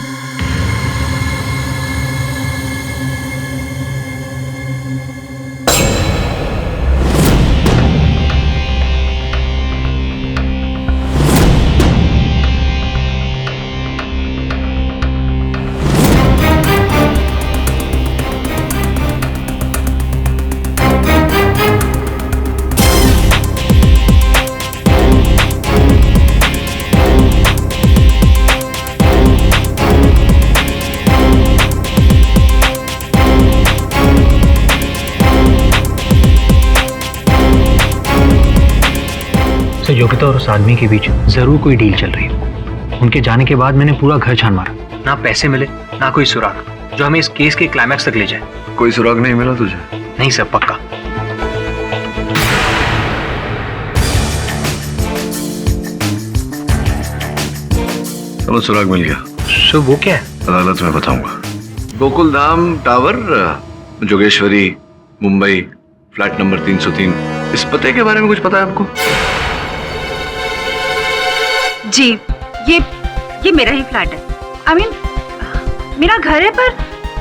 योगिता और उस आदमी के बीच जरूर कोई डील चल रही है। उनके जाने के बाद मैंने पूरा घर छान मारा, ना पैसे मिले ना कोई सुराग जो हमें इस केस के क्लाइमैक्स तक ले जाए। कोई सुराग नहीं मिला तुझे? नहीं सर, पक्का। चलो, सुराग मिल गया। सर, वो क्या है? अदालत में बताऊंगा। Gokul Dham tower, Jogeshwari, Mumbai, flat number 303। इस पते के बारे में कुछ पता है आपको? जी, ये मेरा ही फ्लैट है। I mean, मेरा घर है पर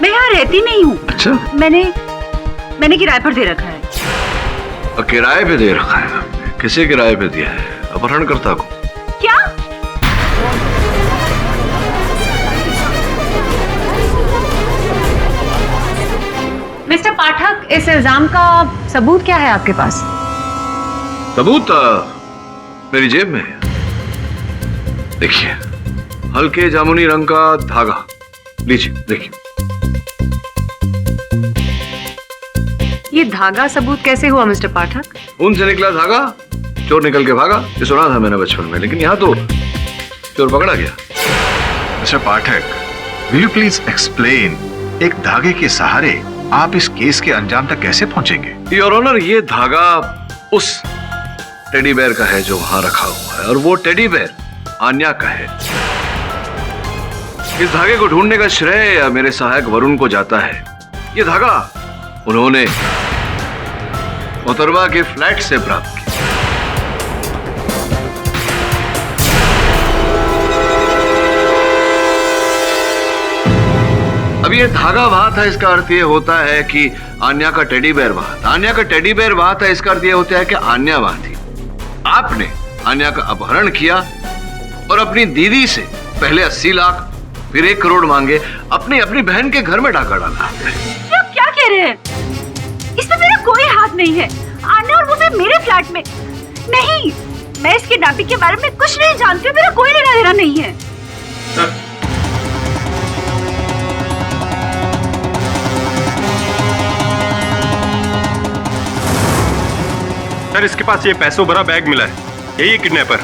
मैं यहाँ रहती नहीं हूँ। अच्छा। मैंने किराए पर दे रखा है। किराए पे दे रखा है? किसे किराए पे दिया है? अपहरणकर्ता को? क्या? मिस्टर पाठक, इस इल्जाम का सबूत क्या है आपके पास? सबूत मेरी जेब में है। देखिए, हल्के जामुनी रंग का धागा, लीजिए देखिए। ये धागा सबूत कैसे हुआ मिस्टर पाठक? ऊन से निकला धागा, चोर निकल के भागा। ये सुना था मैंने बचपन में, लेकिन यहाँ तो चोर पकड़ा गया। Mister Pathak, will you please explain, एक धागे के सहारे आप इस केस के अंजाम तक कैसे पहुंचेंगे? योर ऑनर, ये धागा उस टेडी बेयर का है जो वहां रखा हुआ है, और वो टेडी बेयर आन्या का है। इस धागे को ढूंढने का श्रेय मेरे सहायक वरुण को जाता है। ये धागा उन्होंने मोहतरमा के फ्लैट से प्राप्त किया। अब ये धागा वहां था, इसका अर्थ ये होता है कि आन्या का टेडी बेयर वहां था। आन्या का टेडी बेयर वहां था, इसका अर्थ ये होता है कि आन्या वहां थी। आपने आन्या का अपहरण किया और अपनी दीदी से पहले 80 लाख फिर 1 करोड़ मांगे, अपनी बहन के घर में डाका डाला आपने। आप क्या कह रहे हैं? इसमें मेरा कोई हाथ नहीं है। आने और वो भी मेरे फ्लैट में। नहीं, मैं इसके किडनैपिंग के बारे में कुछ नहीं जानती हूँ। मेरा कोई लेना देना नहीं है। सर, इसके पास ये पैसों भरा बैग मिला है। यही किडनैपर।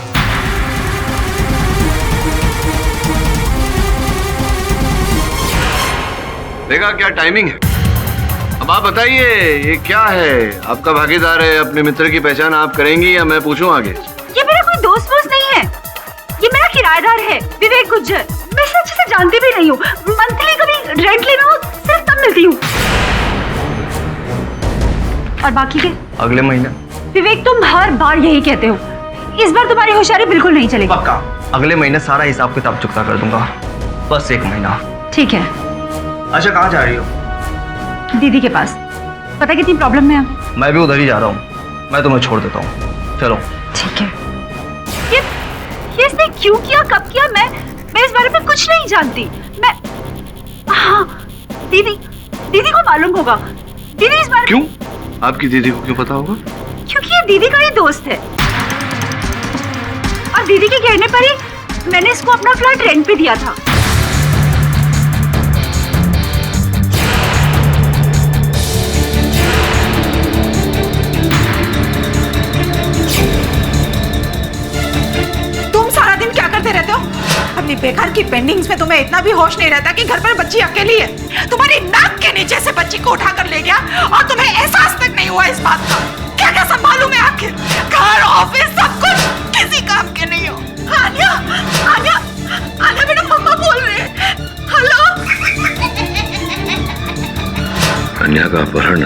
देखा क्या टाइमिंग है। अब आप बताइए ये क्या है? आपका भागीदार है, अपने मित्र की पहचान आप करेंगी या मैं पूछूं आगे? ये मेरा कोई दोस्त वोस्त नहीं है, ये मेरा किराएदार है विवेक गुज्जर। मैं इसे अच्छे से जानती भी नहीं हूँ। मंथली कभी रेंट लेना हो सिर्फ तब मिलती हूँ। और बाकी के अगले महीने। विवेक तुम हर बार यही कहते हो, इस बार तुम्हारी होशियारी बिल्कुल नहीं चलेगी। पक्का अगले महीने सारा हिसाब किताब चुकता कर दूंगा, बस 1 महीना। ठीक है। अच्छा कहाँ जा रही हो? दीदी के पास, पता कितनी प्रॉब्लम में है। मैं भी उधर ही जा रहा हूँ, मैं तुम्हें छोड़ देता हूँ, चलो। ठीक है। ये इसने क्यों किया, कब किया, मैं इस बारे में कुछ नहीं जानती। मैं हाँ, दीदी को मालूम होगा। दीदी इस बारे क्यों? आपकी दीदी को क्यों पता होगा? क्योंकि ये दीदी का ही दोस्त है और दीदी के कहने पर ही मैंने इसको अपना फ्लैट रेंट पे दिया था। रहते हो अपनी बेकार की पेंडिंग्स में, तुम्हें इतना भी होश नहीं रहता कि घर पर बच्ची अकेली है। तुम्हारी नाक के नीचे से बच्ची को उठाकर ले गया और तुम्हें एहसास तक नहीं हुआ इस बात का। क्या क्या संभालूं मैं आखिर? घर ऑफिस सब कुछ किसी काम के नहीं हो। आन्या आन्या आन्या बेटा, मम्मा बोल रहे हैं। हेलो। कन्या का अपहरण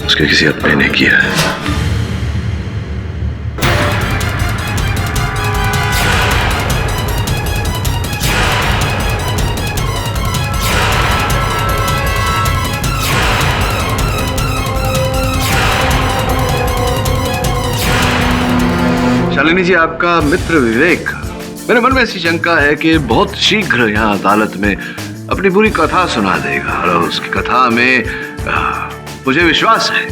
उसके किसी अपने ने किया है। शालिनी जी, आपका मित्र विवेक, मेरे मन में ऐसी शंका है कि बहुत शीघ्र यहाँ अदालत में अपनी पूरी कथा सुना देगा और उसकी कथा में मुझे विश्वास है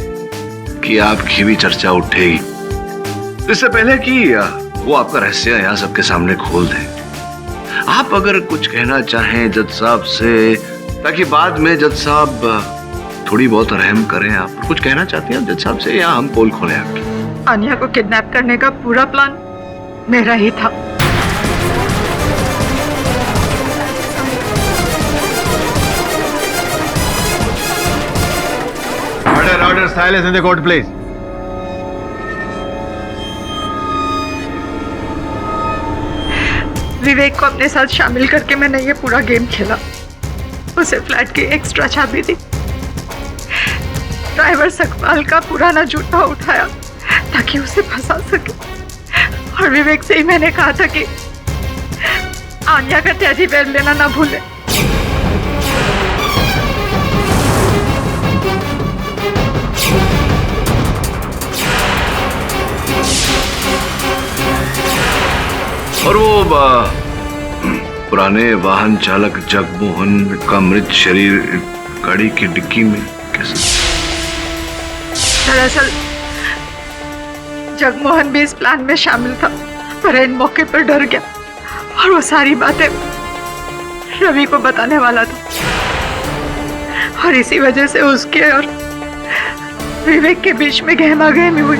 कि आपकी भी चर्चा उठेगी। इससे पहले कि वो आपका रहस्य यहाँ सबके सामने खोल दे, आप अगर कुछ कहना चाहें जज साहब से, ताकि बाद में जज साहब थोड़ी बहुत रहम करें। आप कुछ कहना चाहती हैं जज साहब से या हम पोल खोलें आपकी? आन्या को किडनैप करने का पूरा प्लान मेरा ही था। Order, silence in the court, please. विवेक को अपने साथ शामिल करके मैंने ये पूरा गेम खेला। उसे फ्लैट की एक्स्ट्रा चाबी दी, ड्राइवर सकपाल का पुराना जूता उठाया ताकि उसे फंसा सके, और विवेक से ही मैंने कहा था कि आन्या का टेडी बेयर लेना ना भूले। और वो पुराने वाहन चालक जगमोहन का मृत शरीर गाड़ी की डिक्की में कैसे? दरअसल जगमोहन भी इस प्लान में शामिल था, पर इन मौके पर डर गया और वो सारी बातें रवि को बताने वाला था, और इसी वजह से उसके और विवेक के बीच में गहमागहमी हुई।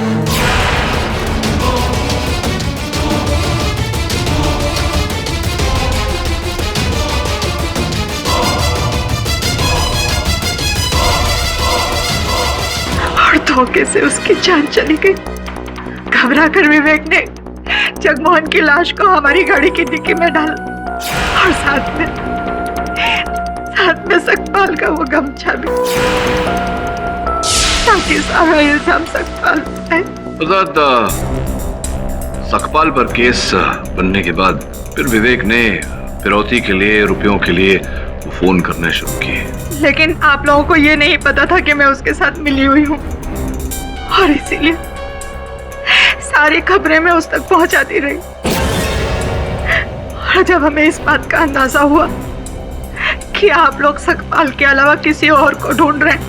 और धोखे से उसकी जान चली गई। घबराकर विवेक ने जगमोहन की लाश को हमारी गाड़ी की डिक्की में डाला और साथ में सकपाल का वो गमछा भी, ताकि सारा इल्जाम सकपाल पे। सकपाल पर केस बनने के बाद फिर विवेक ने फिरौती के लिए, रुपयों के लिए फोन करने शुरू किए। लेकिन आप लोगों को ये नहीं पता था कि मैं उसके साथ मिली हुई हूँ, और इसीलिए सारी खबरें मैं उस तक पहुंचाती रही। और जब हमें इस बात का अंदाजा हुआ कि आप लोग सकपाल के अलावा किसी और को ढूंढ रहे हैं,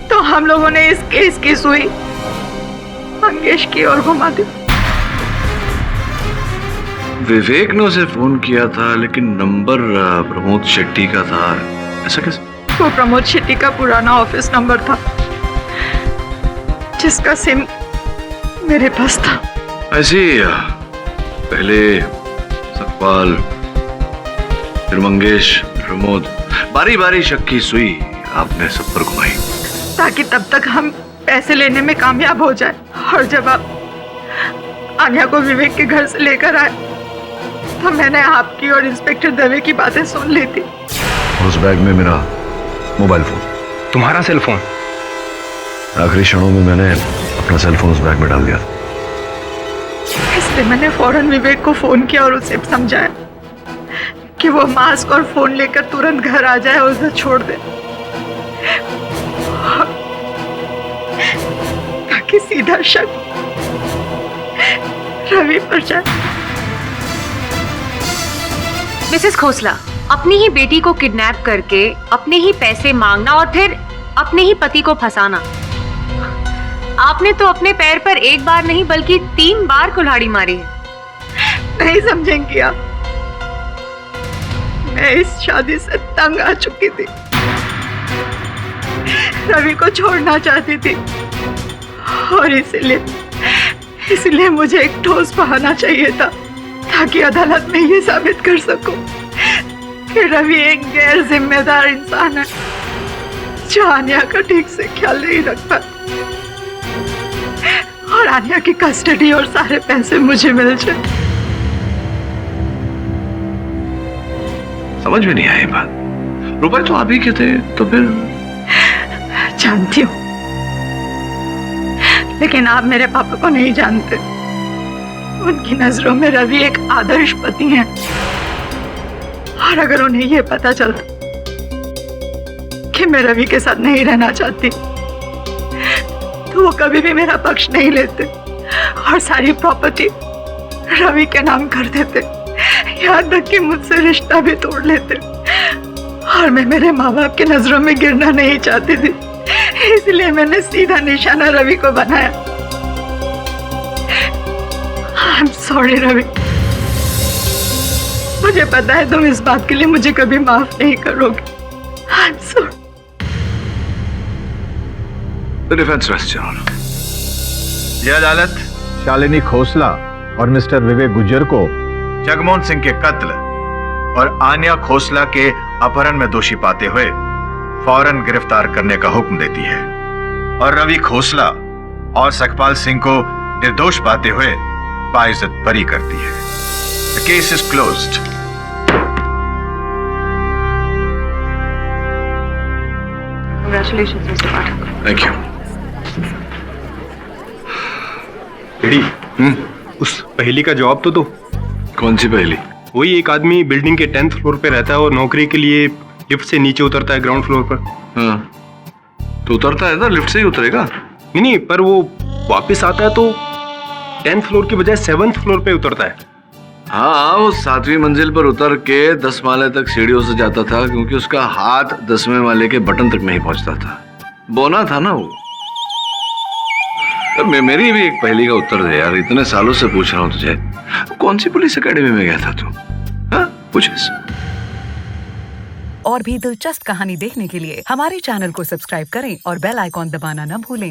तो हम लोगों ने इस केस की सुई मंगेश की ओर घुमा दी। विवेक ने उसे फोन किया था, लेकिन नंबर प्रमोद शेट्टी का था। ऐसा कैसे? वो प्रमोद शेट्टी का पुराना ऑफिस नंबर था, जिसका सिम मेरे पास था। ऐसे ही पहले सकपाल, फिर मंगेश, फिर प्रमोद, बारी बारी शक की सुई आपने सब पर घुमाई, ताकि तब तक हम पैसे लेने में कामयाब हो जाए। और जब आप आन्या को विवेक के घर से लेकर आए तो मैंने आपकी और इंस्पेक्टर दवे की बातें सुन ली थी। और उस बैग में मेरा मोबाइल फोन, तुम्हारा सेल फोन? आखिरी क्षणों में मैंने अपना सेल फोन उस बैग में डाल दिया था। इसलिए मैंने फौरन विवेक को फोन किया और उसे समझाया कि वो मास्क और फोन लेकर तुरंत घर आ जाए और उसे छोड़ दे, ताकि सीधा शक रवि पर जाए। मिसेस खोसला, अपनी ही बेटी को किडनैप करके अपने ही पैसे मांगना और फिर अपने ही पति को फंसाना, आपने तो अपने पैर पर एक बार नहीं बल्कि 3 बार कुल्हाड़ी मारी है। नहीं समझेंगी आप, मैं इस शादी से तंग आ चुकी थी, रवि को छोड़ना चाहती थी और इसलिए मुझे एक ठोस बहाना चाहिए था ताकि अदालत में ये साबित कर सकूं कि रवि एक गैर जिम्मेदार इंसान है जो आन्या का ठीक से ख्याल नहीं रखता और आन्या की कस्टडी और सारे पैसे मुझे मिल जाए। समझ में नहीं आई बात। रुपए तो आप ही के थे, तो फिर? जानती हूँ, लेकिन आप मेरे पापा को नहीं जानते। उनकी नजरों में रवि एक आदर्श पति हैं और अगर उन्हें यह पता चलता कि मैं रवि के साथ नहीं रहना चाहती तो वो कभी भी मेरा पक्ष नहीं लेते और सारी प्रॉपर्टी रवि के नाम कर देते, यहाँ तक कि मुझसे रिश्ता भी तोड़ लेते। और मैं मेरे माँ बाप की नजरों में गिरना नहीं चाहती थी, इसलिए मैंने सीधा निशाना रवि को बनाया। आई एम सॉरी रवि, मुझे पता है तुम इस बात के लिए मुझे कभी माफ नहीं करोगे। I am sorry. The defense rests, Your Honor. यह अदालत शालिनी खोसला और मिस्टर विवेक गुज्जर को जगमोहन सिंह के कत्ल और आन्या खोसला के अपहरण में दोषी पाते हुए फौरन गिरफ्तार करने का हुक्म देती है और रवि खोसला और सकपाल सिंह को निर्दोष पाते हुए बाइज्जत बरी करती है। The case is closed. Congratulations, Mr. Pathak. Thank you. उस पहेली का जवाब तो दो। कौन सी पहेली? वही, एक आदमी बिल्डिंग के 10th फ्लोर पे रहता है और नौकरी के लिए लिफ्ट से नीचे उतरता है ग्राउंड फ्लोर पर। हाँ, तो उतरता है ना, लिफ्ट से ही उतरेगा। नहीं, पर वो वापस आता है तो 10th फ्लोर की बजाय 7th फ्लोर पे उतरता है। हाँ, वो 7वीं मंजिल पर उतर के 10 माले तक सीढ़ियों से जाता था क्योंकि उसका हाथ 10वें माले के बटन तक नहीं पहुंचता था। बोना था ना वो। मेरी भी एक पहेली का उत्तर दे यार, इतने सालों से पूछ रहा हूँ तुझे। कौन सी पुलिस एकेडमी में गया था तू? हाँ, पूछ। और भी दिलचस्प कहानी देखने के लिए हमारे चैनल को सब्सक्राइब करें और बेल आइकॉन दबाना न भूलें।